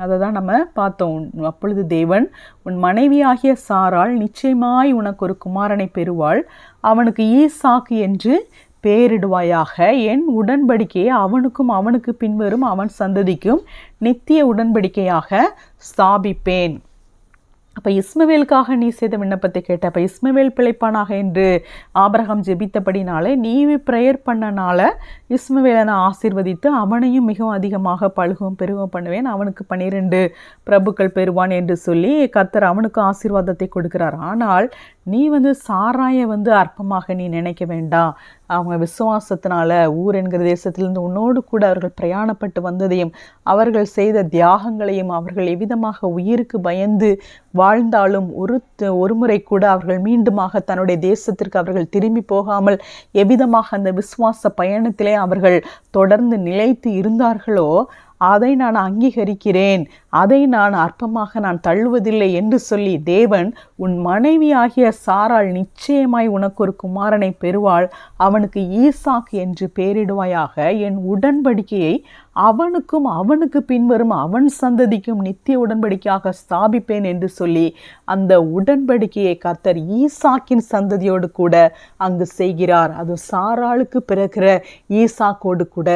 அதை தான் நம்ம பார்த்தோம். அப்பொழுது தேவன், உன் மனைவியாகிய சாராள் நிச்சயமாய் உனக்கு ஒரு குமாரனை பெறுவாள், அவனுக்கு ஈசாக்கு என்று பெயரிடுவாயாக, என் உடன்படிக்கையை அவனுக்கும் அவனுக்கு பின்வரும் அவன் சந்ததிக்கும் நித்திய உடன்படிக்கையாக ஸ்தாபிப்பேன். அப்போ இஸ்மவேலுக்காக நீ செய்த விண்ணப்பத்தை கேட்ட, அப்போ இஸ்மவேல் பிழைப்பானாக என்று ஆபிரகாம் ஜெபித்தபடினாலே, நீ ப்ரேயர் பண்ணனால இஸ்மவேலை நான் ஆசீர்வதித்து அவனையும் மிகவும் அதிகமாக பழுகவும் பெருகவும் பண்ணுவேன், அவனுக்கு 12 பிரபுக்கள் பெறுவான் என்று சொல்லி கர்த்தர் அவனுக்கு ஆசீர்வாதத்தை கொடுக்கிறார். ஆனால் நீ சாராயை அற்பமாக நீ நினைக்க வேண்டாம். அவங்க விசுவாசத்தினால ஊர் என்கிற தேசத்திலிருந்து உன்னோடு கூட அவர்கள் பிரயாணப்பட்டு வந்ததையும் அவர்கள் செய்த தியாகங்களையும், அவர்கள் எவ்விதமாக உயிருக்கு பயந்து வாழ்ந்தாலும் ஒரு முறை கூட அவர்கள் மீண்டுமாக தன்னுடைய தேசத்திற்கு அவர்கள் திரும்பி போகாமல் எவ்விதமாக அந்த விசுவாச பயணத்திலே அவர்கள் தொடர்ந்து நிலைத்து இருந்தார்களோ அதை நான் அங்கீகரிக்கிறேன், அதை நான் அற்பமாக நான் தள்ளுவதில்லை என்று சொல்லி தேவன், உன் மனைவியாகிய சாராள் நிச்சயமாய் உனக்கு ஒரு குமாரனை பெறுவாள், அவனுக்கு ஈசாக்கு என்று பெயரிடுவாயாக, என் உடன்படிக்கையை அவனுக்கும் அவனுக்கு பின்வரும் அவன் சந்ததிக்கும் நித்திய உடன்படிக்கையாக ஸ்தாபிப்பேன் என்று சொல்லி அந்த உடன்படிக்கையை கர்த்தர் ஈசாக்கின் சந்ததியோடு கூட அங்கு செய்கிறார். அது சாராளுக்கு பிறக்கிற ஈசாக்கோடு கூட.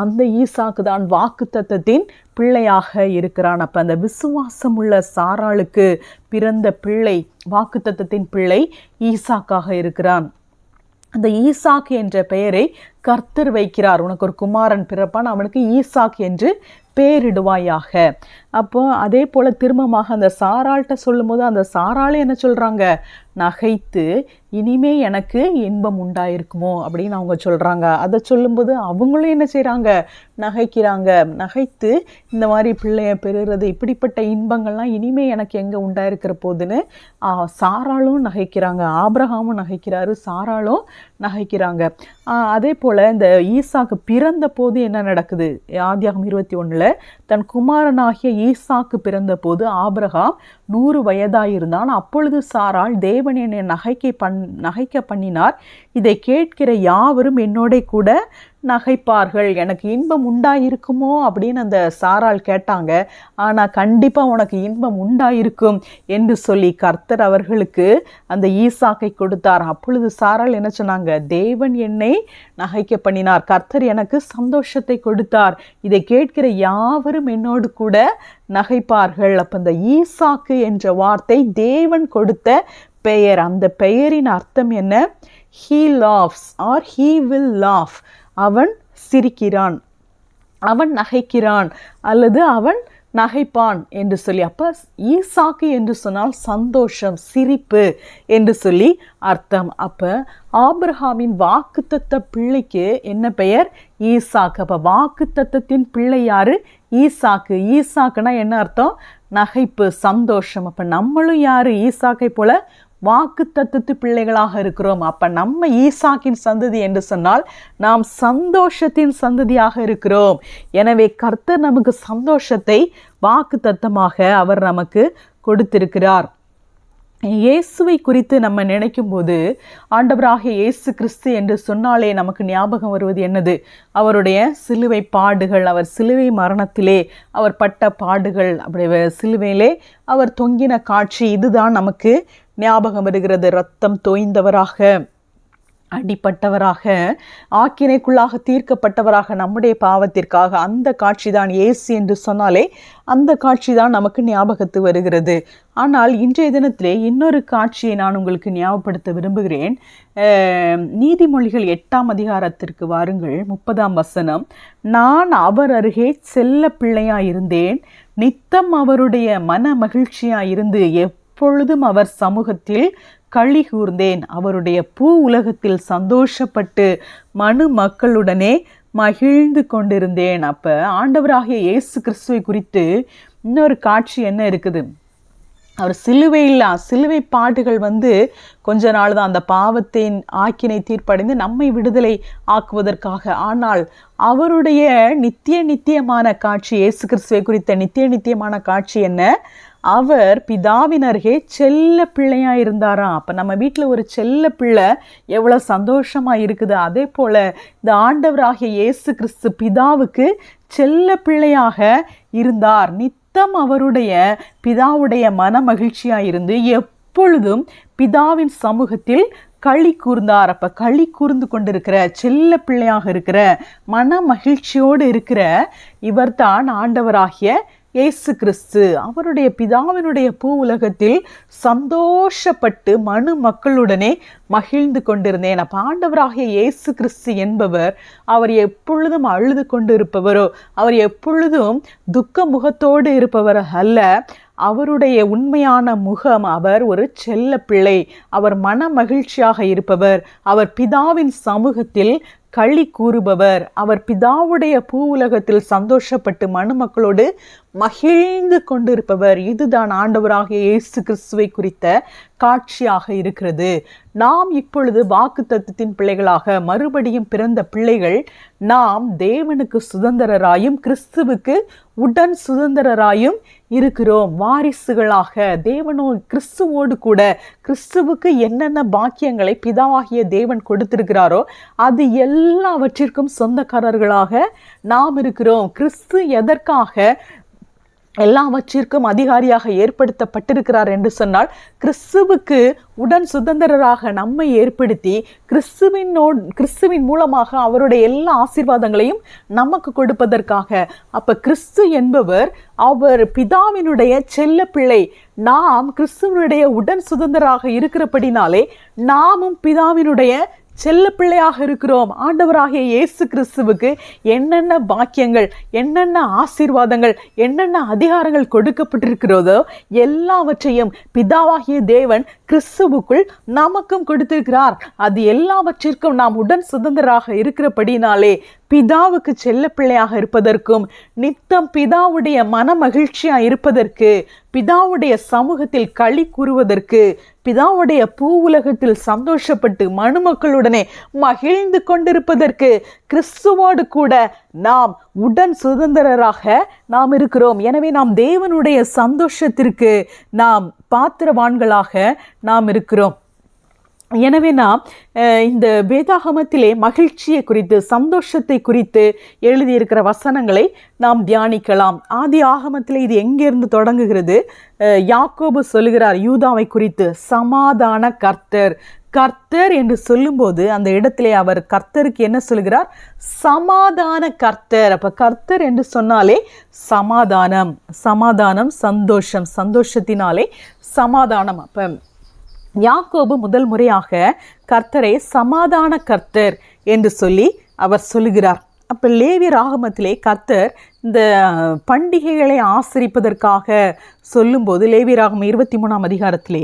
அந்த ஈசாக்கு தான் வாக்குத்தத்தத்தின் பிள்ளையாக இருக்கிறான். அப்போ அந்த விசுவாசம் உள்ள சாராளுக்கு பிறந்த பிள்ளை, வாக்குத்தத்தத்தின் பிள்ளை ஈசாக்காக இருக்கிறான். அந்த ஈசாக்கு என்ற பெயரை கர்த்தர் வைக்கிறார். உனக்கு ஒரு குமாரன் பிறப்பான், அவனுக்கு ஈசாக்கு என்று பெயரிடுவாயாக. அப்போ அதே போல் திரும்பமாக அந்த சாராள்கிட்ட சொல்லும்போது அந்த சாராளே என்ன சொல்கிறாங்க, நகைத்து இனிமே எனக்கு இன்பம் உண்டாயிருக்குமோ அப்படின்னு அவங்க சொல்கிறாங்க. அதை சொல்லும்போது அவங்களும் என்ன செய்கிறாங்க, நகைக்கிறாங்க. நகைத்து இந்த மாதிரி பிள்ளைய பெறுறது, இப்படிப்பட்ட இன்பங்கள்லாம் இனிமே எனக்கு எங்கே உண்டாயிருக்கிற போதுன்னு சாராளும் நகைக்கிறாங்க, ஆபிரகாமும் நகைக்கிறாரு, சாராளும் நகைக்கிறாங்க. அதே போல் இந்த ஈசாக்கு பிறந்த போது என்ன நடக்குது, ஆதியாகமம் 21 தன் குமாரனாகிய ஈசாக்கு பிறந்த போது ஆபிரகாம் 100 வயதாயிருந்தான். அப்பொழுது சாராள் தேவ தேவன் என்னை நகைக்க பண்ணினார். இதை கேட்கிற யாவரும் என்னோட கூட நகைப்பார்கள். எனக்கு இன்பம் உண்டாயிருக்குமோ அப்படின்னு அந்த சாராள் கேட்டாங்க. ஆனால் கண்டிப்பாக உனக்கு இன்பம் உண்டாயிருக்கும் என்று சொல்லி கர்த்தர் அவர்களுக்கு அந்த ஈசாக்கை கொடுத்தார். அப்பொழுது சாராள் என்ன சொன்னாங்க? தேவன் என்னை நகைக்க பண்ணினார், கர்த்தர் எனக்கு சந்தோஷத்தை கொடுத்தார், இதை கேட்கிற யாவரும் என்னோடு கூட நகைப்பார்கள். அப்போ அந்த ஈசாக்கு என்ற வார்த்தை தேவன் கொடுத்த பெயர். அந்த பெயரின் அர்த்தம் என்ன? He laughs or he will laugh. அவன் சிரிக்கிறான், அவன் நகைக்கிறான், அல்லது அவன் நகைப்பான் என்று சொல்லி. அப்போ ஈசாக்கு என்று சொன்னால் சந்தோஷம், சிரிப்பு என்று சொல்லி அர்த்தம். அப்போ ஆபிரகாமின் வாக்குத்தத்த பிள்ளைக்கு என்ன பெயர்? ஈசாக்கு. அப்போ வாக்குத்தத்தத்தின் பிள்ளை யாரு? ஈசாக்கு. ஈசாக்குனா என்ன அர்த்தம்? நகைப்பு, சந்தோஷம். அப்போ நம்மளும் யாரு? ஈசாக்கை போல வாக்குத்தத்தத்து பிள்ளைகளாக இருக்கிறோம். அப்ப நம்ம ஈசாக்கின் சந்ததி என்று சொன்னால் நாம் சந்தோஷத்தின் சந்ததியாக இருக்கிறோம். எனவே கர்த்தர் நமக்கு சந்தோஷத்தை வாக்குத்தத்தமாக அவர் நமக்கு கொடுத்திருக்கிறார். இயேசுவை குறித்து நம்ம நினைக்கும் போது ஆண்டவராகிய இயேசு கிறிஸ்து என்று சொன்னாலே நமக்கு ஞாபகம் வருவது என்னது? அவருடைய சிலுவை பாடுகள், அவர் சிலுவை மரணத்திலே அவர் பட்ட பாடுகள், அப்படி சிலுவையிலே அவர் தொங்கின காட்சி, இதுதான் நமக்கு ஞாபகம் வருகிறது. இரத்தம் தோய்ந்தவராக, அடிப்பட்டவராக, ஆக்கினைக்குள்ளாக தீர்க்கப்பட்டவராக, நம்முடைய பாவத்திற்காக, அந்த காட்சி தான் இயேசு என்று சொன்னாலே அந்த காட்சி தான் நமக்கு ஞாபகத்து வருகிறது. ஆனால் இன்றைய தினத்திலே இன்னொரு காட்சியை நான் உங்களுக்கு ஞாபகப்படுத்த விரும்புகிறேன். நீதிமொழிகள் 8ஆம் அதிகாரத்திற்கு வாருங்கள். 30ஆம் வசனம். நான் அவர் அருகே செல்ல பிள்ளையாயிருந்தேன், நித்தம் அவருடைய மன மகிழ்ச்சியாயிருந்து எப்பொழுதும் அவர் சமூகத்தில் களி கூர்ந்தேன், அவருடைய பூ உலகத்தில் சந்தோஷப்பட்டு மனு மக்களுடனே மகிழ்ந்து கொண்டிருந்தேன். அப்போ ஆண்டவராகிய இயேசு கிறிஸ்துவை குறித்து இன்னொரு காட்சி என்ன இருக்குது? அவர் சிலுவை பாடுகள் கொஞ்ச நாள் தான், அந்த பாவத்தின் ஆக்கினை தீர்ப்படைந்து நம்மை விடுதலை ஆக்குவதற்காக. ஆனால் அவருடைய நித்தியமான காட்சி, இயேசு கிறிஸ்துவை குறித்த நித்தியமான காட்சி என்ன? அவர் பிதாவின் அருகே செல்ல பிள்ளையா இருந்தாராம். அப்ப நம்ம வீட்டில் ஒரு செல்ல பிள்ளை எவ்வளவு சந்தோஷமா இருக்குது. அதே போல இந்த ஆண்டவராகிய இயேசு கிறிஸ்து பிதாவுக்கு செல்ல பிள்ளையாக இருந்தார். நித்தம் அவருடைய பிதாவுடைய மன மகிழ்ச்சியா இருந்து எப்பொழுதும் பிதாவின் சமூகத்தில் களி கூர்ந்தார். அப்ப களி கூர்ந்து கொண்டிருக்கிற, செல்ல பிள்ளையாக இருக்கிற, மன மகிழ்ச்சியோடு இருக்கிற இவர்தான் ஆண்டவராகிய இயேசு கிறிஸ்து. அவருடைய பிதாவினுடைய பூ உலகத்தில் சந்தோஷப்பட்டு மனு மக்களுடனே மகிழ்ந்து கொண்டிருந்தேன். அப்ப ஆண்டவராகிய இயேசு கிறிஸ்து என்பவர் அவர் எப்பொழுதும் அழுது கொண்டு இருப்பவரோ, அவர் எப்பொழுதும் துக்க முகத்தோடு இருப்பவர் அல்ல. அவருடைய உண்மையான முகம், அவர் ஒரு செல்ல பிள்ளை, அவர் மன மகிழ்ச்சியாக இருப்பவர், அவர் பிதாவின் சமூகத்தில் களி கூறுபவர், அவர் பிதாவுடைய பூ உலகத்தில் சந்தோஷப்பட்டு மனு மக்களோடு மகிழ்ந்து கொண்டிருப்பவர். இதுதான் ஆண்டவராகிய இயேசு கிறிஸ்துவை குறித்த காட்சியாக இருக்கிறது. நாம் இப்பொழுது வாக்குத்தத்தத்தின் பிள்ளைகளாக மறுபடியும் பிறந்த பிள்ளைகள். நாம் தேவனுக்கு சுதந்திரராயும் கிறிஸ்துவுக்கு உடன் சுதந்திரராயும் இருக்கிறோம். வாரிசுகளாக கிறிஸ்துவோடு கூட கிறிஸ்துவுக்கு என்னென்ன பாக்கியங்களை பிதாவாகிய தேவன் கொடுத்திருக்கிறாரோ அது எல்லாவற்றிற்கும் சொந்தக்காரர்களாக நாம் இருக்கிறோம். கிறிஸ்து எதற்காக எல்லாவற்றிற்கும் அதிகாரியாக ஏற்படுத்தப்பட்டிருக்கிறார் என்று சொன்னால், கிறிஸ்துவுக்கு உடன் சுதந்திரராக நம்மை ஏற்படுத்தி கிறிஸ்துவின் மூலமாக அவருடைய எல்லா ஆசீர்வாதங்களையும் நமக்கு கொடுப்பதற்காக. அப்ப கிறிஸ்து என்பவர் அவர் பிதாவினுடைய செல்ல பிள்ளை. நாம் கிறிஸ்துவனுடைய உடன் சுதந்திரராக இருக்கிறபடினாலே நாமும் பிதாவினுடைய செல்ல பிள்ளையாக இருக்கிறோம். ஆண்டவராகிய இயேசு கிறிஸ்துவுக்கு என்னென்ன பாக்கியங்கள், என்னென்ன ஆசீர்வாதங்கள், என்னென்ன அதிகாரங்கள் கொடுக்கப்பட்டிருக்கிறதோ எல்லாவற்றையும் பிதாவாகிய தேவன் கிறிஸ்துவுக்குள் நமக்கும் கொடுத்திருக்கிறார். அது எல்லாவற்றிற்கும் நாம் உடன் சுதந்திரராக இருக்கிறபடினாலே பிதாவுக்கு செல்ல பிள்ளையாக இருப்பதற்கும் நித்தம் பிதாவுடைய மன மகிழ்ச்சியாக இருப்பதற்கு, பிதாவுடைய சமூகத்தில் களி கூறுவதற்கு, பிதாவுடைய பூ உலகத்தில் சந்தோஷப்பட்டு மனுமக்களுடனே மகிழ்ந்து கொண்டிருப்பதற்கு கிறிஸ்துவோடு கூட நாம் உடன் சுதந்திரராக நாம் இருக்கிறோம். எனவே நாம் தேவனுடைய சந்தோஷத்திற்கு நாம் பாத்திரவான்களாக நாம் இருக்கிறோம். எனவே நாம் இந்த வேதாகமத்திலே மகிழ்ச்சியை குறித்து, சந்தோஷத்தை குறித்து எழுதியிருக்கிற வசனங்களை நாம் தியானிக்கலாம். ஆதி ஆகமத்திலே இது எங்கிருந்து தொடங்குகிறது? யாக்கோபு சொல்லுகிறார் யூதாவை குறித்து, சமாதான கர்த்தர். கர்த்தர் என்று சொல்லும்போது அந்த இடத்திலே அவர் கர்த்தருக்கு என்ன சொல்கிறார்? சமாதான கர்த்தர். அப்ப கர்த்தர் என்று சொன்னாலே சமாதானம், சமாதானம், சந்தோஷம், சந்தோஷத்தினாலே சமாதானம். அப்ப யாக்கோபு முதல் முறையாக கர்த்தரை சமாதான கர்த்தர் என்று சொல்லி அவர் சொல்லுகிறார். அப்போ லேவியர் ஆகமத்திலே கர்த்தர் இந்த பண்டிகைகளை ஆசரிப்பதற்காக சொல்லும்போது லேவியர் ஆகமம் 23ஆம் அதிகாரத்திலே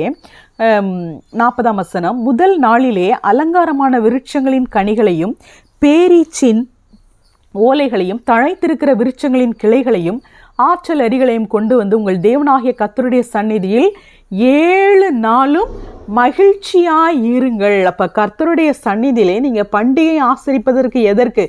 40ஆம் வசனம், முதல் நாளிலே அலங்காரமான விருட்சங்களின் கனிகளையும் பேரீச்சின் ஓலைகளையும் தழைத்திருக்கிற விருட்சங்களின் கிளைகளையும் ஆற்றல் அரிகளையும் கொண்டு வந்து உங்கள் தேவனாகிய கர்த்தருடைய சந்நிதியில் 7 நாளும் மகிழ்ச்சியாய் இருங்கள். அப்ப கர்த்தருடைய சந்நிதியிலே நீங்க பண்டிகை ஆசரிப்பதற்கு எதற்கு?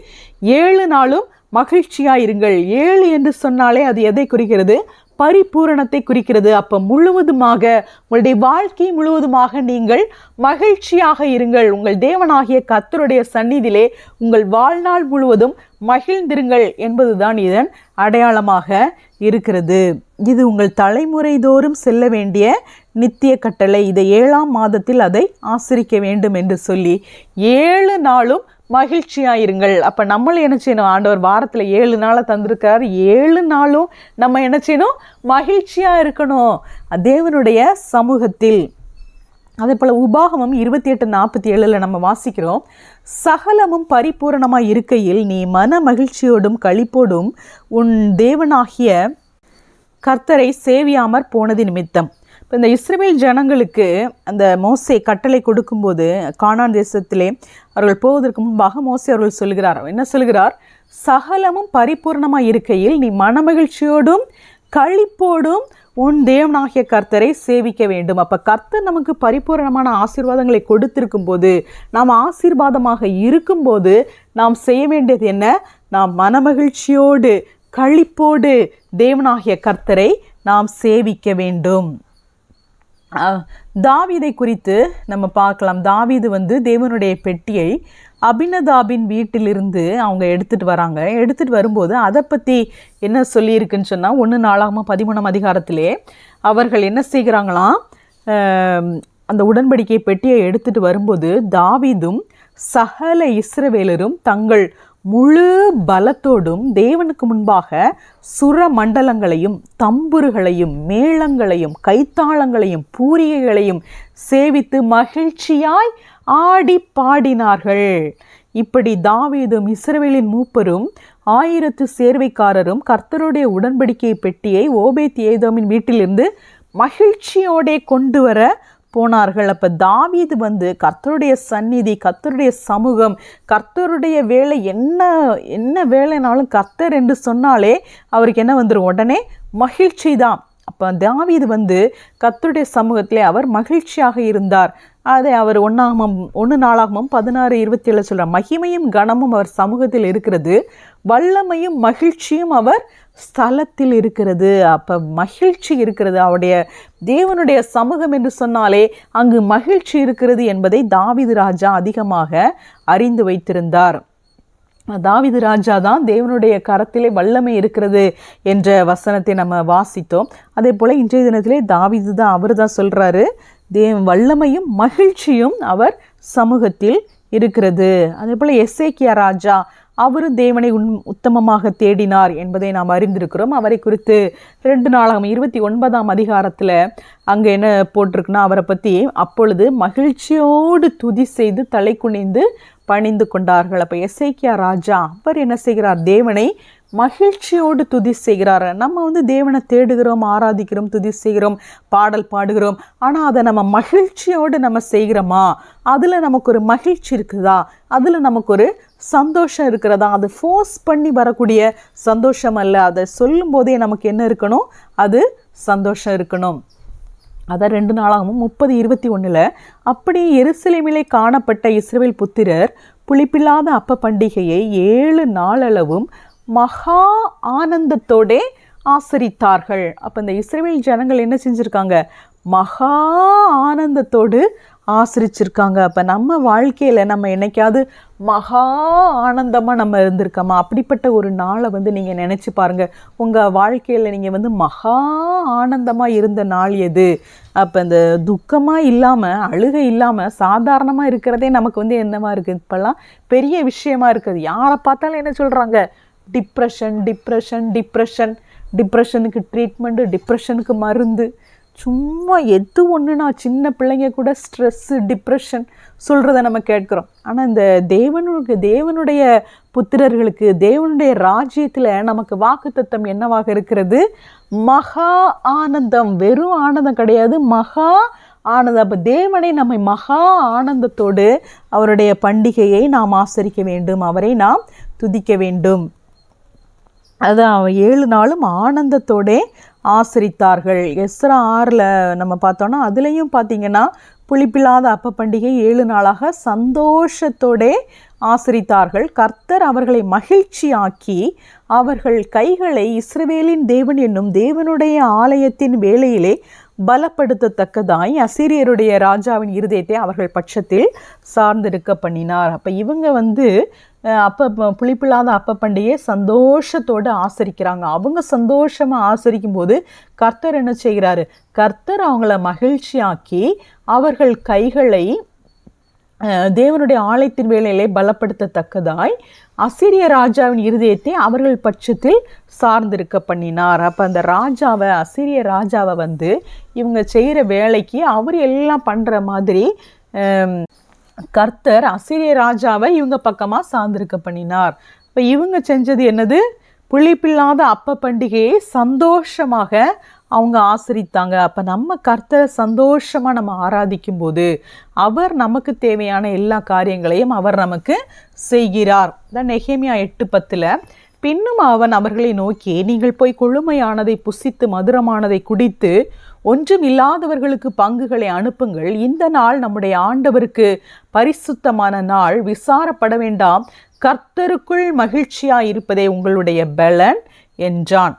7 நாளும் மகிழ்ச்சியாய் இருங்கள். 7 என்று சொன்னாலே அது எதை குறிக்கிறது? பரிபூரணத்தை குறிக்கிறது. அப்ப முழுவதுமாக உங்களுடைய வாழ்க்கை முழுவதுமாக நீங்கள் மகிழ்ச்சியாக இருங்கள். உங்கள் தேவனாகிய கர்த்தருடைய சந்நிதியிலே உங்கள் வாழ்நாள் முழுவதும் மகிழ்ந்திருங்கள் என்பதுதான் இதன் அடையாளமாக இருக்கிறது. இது உங்கள் தலைமுறை தோறும் செல்ல வேண்டிய நித்திய கட்டளை. இதை 7ஆம் மாதத்தில் அதை ஆசரிக்க வேண்டும் என்று சொல்லி 7 நாளும் மகிழ்ச்சியாயிருங்கள். அப்போ நம்மள என்ன செய்யணும்? ஆண்டவர் வாரத்தில் 7 நாளை தந்திருக்கார். 7 நாளும் நம்ம என்ன செய்யணும்? மகிழ்ச்சியாக இருக்கணும் தேவனுடைய சமூகத்தில். அதே போல் உபாகமம் 28:47 நம்ம வாசிக்கிறோம், சகலமும் பரிபூரணமாக இருக்கையில் நீ மன மகிழ்ச்சியோடும் களிப்போடும் உன் தேவனாகிய கர்த்தரை சேவியாமற் போனது நிமித்தம். இப்போ இந்த இஸ்ரவேல் ஜனங்களுக்கு அந்த மோசே கட்டளை கொடுக்கும்போது கானான் தேசத்திலே அவர்கள் போவதற்கு முன்பாக மோசே அவர்கள் சொல்கிறார், என்ன சொல்கிறார்? சகலமும் பரிபூர்ணமாக இருக்கையில் நீ மனமகிழ்ச்சியோடும் களிப்போடும் உன் தேவனாகிய கர்த்தரை சேவிக்க வேண்டும். அப்போ கர்த்தர் நமக்கு பரிபூரணமான ஆசீர்வாதங்களை கொடுத்திருக்கும் போது, நாம் ஆசீர்வாதமாக இருக்கும்போது நாம் செய்ய வேண்டியது என்ன? நாம் மனமகிழ்ச்சியோடு களிப்போடு தேவனாகிய கர்த்தரை நாம் சேவிக்க வேண்டும். தாவீதை குறித்து நம்ம பார்க்கலாம். தாவீது தேவனுடைய பெட்டியை அபினதாபின் வீட்டிலிருந்து அவங்க எடுத்துகிட்டு வராங்க. எடுத்துகிட்டு வரும்போது அதை பற்றி என்ன சொல்லியிருக்குன்னு சொன்னால் 1 நாளாகமம் 13ஆம் அதிகாரத்திலே அவர்கள் என்ன செய்கிறாங்களாம்? அந்த உடன்படிக்கை பெட்டியை எடுத்துகிட்டு வரும்போது தாவீதும் சகல இஸ்ரவேலரும் தங்கள் முழு பலத்தோடும் தேவனுக்கு முன்பாக சுர மண்டலங்களையும் தம்புருகளையும் மேளங்களையும் கைத்தாளங்களையும் பூரிகைகளையும் சேவித்து மகிழ்ச்சியாய் ஆடி பாடினார்கள். இப்படி தாவீதும் இஸ்ரவேலின் மூப்பரும் 1000 சேர்வைக்காரரும் கர்த்தருடைய உடன்படிக்கை பெட்டியை ஓபேத் ஏதோமின் வீட்டிலிருந்து மகிழ்ச்சியோடே கொண்டு வர போனார்கள். அப்போ தாவீது கர்த்தருடைய சந்நிதி, கர்த்தருடைய சமூகம், கர்த்தருடைய வேலை, என்ன வேலைனாலும் கர்த்தர் என்று சொன்னாலே அவருக்கு என்ன வந்துடும்? உடனே மகிழ்ச்சி தான். அப்போ தாவீது கர்த்தருடைய சமூகத்திலே அவர் மகிழ்ச்சியாக இருந்தார். அதை அவர் 1 நாளாகமம் 16:27 சொல்கிறார், மகிமையும் கனமும் அவர் சமூகத்தில் இருக்கிறது, வல்லமையும் மகிழ்ச்சியும் அவர் ஸ்தலத்தில் இருக்கிறது. அப்போ மகிழ்ச்சி இருக்கிறது. அவருடைய தேவனுடைய சமூகம் என்று சொன்னாலே அங்கு மகிழ்ச்சி இருக்கிறது என்பதை தாவீது ராஜா அதிகமாக அறிந்து வைத்திருந்தார். தாவீது ராஜா தான் தேவனுடைய கரத்திலே வல்லமை இருக்கிறது என்ற வசனத்தை நம்ம வாசித்தோம். அதே போல் இன்றைய தினத்திலே தாவீது தான், அவர் தான் சொல்கிறாரு, வல்லமையும் மகிழ்ச்சியும் அவர் சமூகத்தில் இருக்கிறது. அதே போல் எசேக்கியா ராஜா, அவரும் தேவனை உத்தமமாக தேடினார் என்பதை நாம் அறிந்திருக்கிறோம். அவரை குறித்து 2 நாளாகமம் 29ஆம் அதிகாரத்தில் அங்கே என்ன போட்டிருக்குன்னா, அவரை பற்றி அப்பொழுது மகிழ்ச்சியோடு துதி செய்து தலை குனிந்து பணிந்து கொண்டார்கள். அப்போ எசேக்கியா ராஜா அவர் என்ன செய்கிறார்? தேவனை மகிழ்ச்சியோடு துதி செய்கிறார். நம்ம தேவனை தேடுகிறோம், ஆராதிக்கிறோம், துதி செய்கிறோம், பாடல் பாடுகிறோம். ஆனால் அதை நம்ம மகிழ்ச்சியோடு நம்ம செய்கிறோமா? அதில் நமக்கு ஒரு மகிழ்ச்சி இருக்குதா? அதில் நமக்கு ஒரு சந்தோஷம் இருக்கிறதா? அது ஃபோர்ஸ் பண்ணி வரக்கூடிய சந்தோஷம் அல்ல. அதை சொல்லும் போதே நமக்கு என்ன இருக்கணும்? அது சந்தோஷம் இருக்கணும். அதை 2 நாளாகவும் 30:21 அப்படியே எருசலேமிலே காணப்பட்ட இஸ்ரவேல் புத்திரர் புளிப்பில்லாத அப்ப பண்டிகையை 7 நாளளவும் மகா ஆனந்தத்தோடே ஆசரித்தார்கள். அப்போ இந்த இஸ்ரவேல் ஜனங்கள் என்ன செஞ்சுருக்காங்க? மகா ஆனந்தத்தோடு ஆசரிச்சிருக்காங்க. அப்போ நம்ம வாழ்க்கையில் நம்ம என்னைக்காவது மகா ஆனந்தமாக நம்ம இருந்திருக்கோமா? அப்படிப்பட்ட ஒரு நாளை நீங்கள் நினச்சி பாருங்கள். உங்கள் வாழ்க்கையில் நீங்கள் மகா ஆனந்தமாக இருந்த நாள் எது? அப்போ இந்த துக்கமாக இல்லாமல், அழுகை இல்லாமல் சாதாரணமாக இருக்கிறதே நமக்கு என்னவா இருக்குது? இப்போல்லாம் பெரிய விஷயமா இருக்குது. யாரை பார்த்தாலும் என்ன சொல்கிறாங்க? Depression, depression, depression. டிப்ரெஷனுக்கு ட்ரீட்மெண்ட்டு, டிப்ரெஷனுக்கு மருந்து, சும்மா எது ஒன்றுனா சின்ன பிள்ளைங்க கூட ஸ்ட்ரெஸ்ஸு, டிப்ரெஷன் சொல்கிறத நம்ம கேட்குறோம். ஆனால் இந்த தேவனுடைய புத்திரர்களுக்கு, தேவனுடைய ராஜ்யத்தில் நமக்கு வாக்குத்தத்தம் என்னவாக இருக்கிறது? மகா ஆனந்தம். வெறும் ஆனந்தம் கிடையாது, மகா ஆனந்தம். அப்போ தேவனை நம்மை மகா ஆனந்தத்தோடு அவருடைய பண்டிகையை நாம் ஆசரிக்க வேண்டும், அவரை நாம் துதிக்க வேண்டும். அதான் 7 நாளும் ஆனந்தத்தோடே ஆசரித்தார்கள். எஸ்ரா 6 நம்ம பார்த்தோன்னா அதுலேயும் பார்த்திங்கன்னா புளிப்பில்லாத அப்ப பண்டிகை 7 நாளாக சந்தோஷத்தோடே ஆசரித்தார்கள். கர்த்தர் அவர்களை மகிழ்ச்சியாக்கி அவர்கள் கைகளை இஸ்ரவேலின் தேவன் என்னும் தேவனுடைய ஆலயத்தின் வேலையிலே பலப்படுத்தத்தக்கதாய் அசீரியருடைய ராஜாவின் இருதயத்தை அவர்கள் பட்சத்தில் சார்ந்திருக்க பண்ணினார். அப்போ இவங்க புளிப்பில்லாத அப்ப பண்டிகையை சந்தோஷத்தோடு ஆசரிக்கிறாங்க. அவங்க சந்தோஷமாக ஆசரிக்கும் போது கர்த்தர் என்ன செய்கிறாரு? கர்த்தர் அவங்கள மகிழ்ச்சியாக்கி அவர்கள் கைகளை தேவனுடைய ஆலயத்தின் வேலையிலே பலப்படுத்தத்தக்கதாய் அசீரிய ராஜாவின் இருதயத்தை அவர்கள் பட்சத்தில் சார்ந்திருக்க பண்ணினார். அப்போ அந்த ராஜாவை, அசீரிய ராஜாவை இவங்க செய்கிற வேலைக்கு அவர் எல்லாம் பண்ணுற மாதிரி கர்த்தர் அசீரிய ராஜாவை இவங்க பக்கமாக சார்ந்திருக்க பண்ணினார். இப்போ இவங்க செஞ்சது என்னது? புளிப்பில்லாத அப்ப பண்டிகையை சந்தோஷமாக அவங்க ஆசரித்தாங்க. அப்போ நம்ம கர்த்தரை சந்தோஷமாக நம்ம ஆராதிக்கும் போது அவர் நமக்கு தேவையான எல்லா காரியங்களையும் அவர் நமக்கு செய்கிறார். தான் நெகேமியா 8:10 பின்னும் அவன் அவர்களை நோக்கி, நீங்கள் போய் கொழுமையானதை புசித்து மதுரமானதை குடித்து ஒன்றும் இல்லாதவர்களுக்கு பங்குகளை அனுப்புங்கள். இந்த நாள் நம்முடைய ஆண்டவருக்கு பரிசுத்தமான நாள், விசாரப்பட வேண்டாம், கர்த்தருக்குள் மகிழ்ச்சியாக இருப்பதே உங்களுடைய பலன் என்றான்.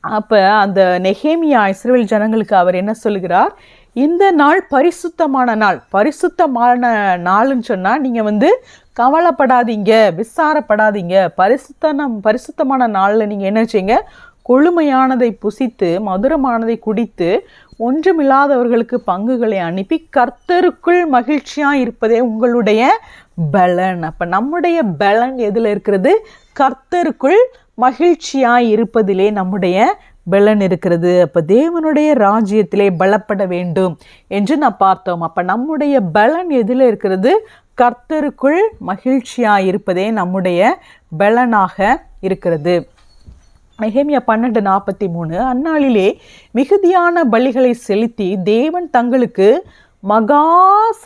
அப்போ அந்த நெகேமியா இஸ்ரவேல் ஜனங்களுக்கு அவர் என்ன சொல்லுகிறார்? இந்த நாள் பரிசுத்தமான நாள். பரிசுத்தமான நாள்னு சொன்னால் நீங்கள் கவலைப்படாதீங்க, விசாரப்படாதீங்க. பரிசுத்தமான நாளில் நீங்கள் என்ன செய்யுங்க? கொழுமையானதை புசித்து மதுரமானதை குடித்து ஒன்றுமில்லாதவர்களுக்கு பங்குகளை அனுப்பி கர்த்தருக்குள் மகிழ்ச்சியாக இருப்பதே உங்களுடைய பலன். அப்போ நம்முடைய பலன் எதில் இருக்கிறது? கர்த்தருக்குள் மகிழ்ச்சியாக இருப்பதிலே நம்முடைய பலன் இருக்கிறது. அப்போ தேவனுடைய ராஜ்யத்திலே பலப்பட வேண்டும் என்று நான் பார்த்தோம். அப்போ நம்முடைய பலன் எதில் இருக்கிறது? கர்த்தருக்குள் மகிழ்ச்சியாக இருப்பதே நம்முடைய பலனாக இருக்கிறது. நெகேமியா 12:43 அந்நாளிலே மிகுதியான பலிகளை செலுத்தி தேவன் தங்களுக்கு மகா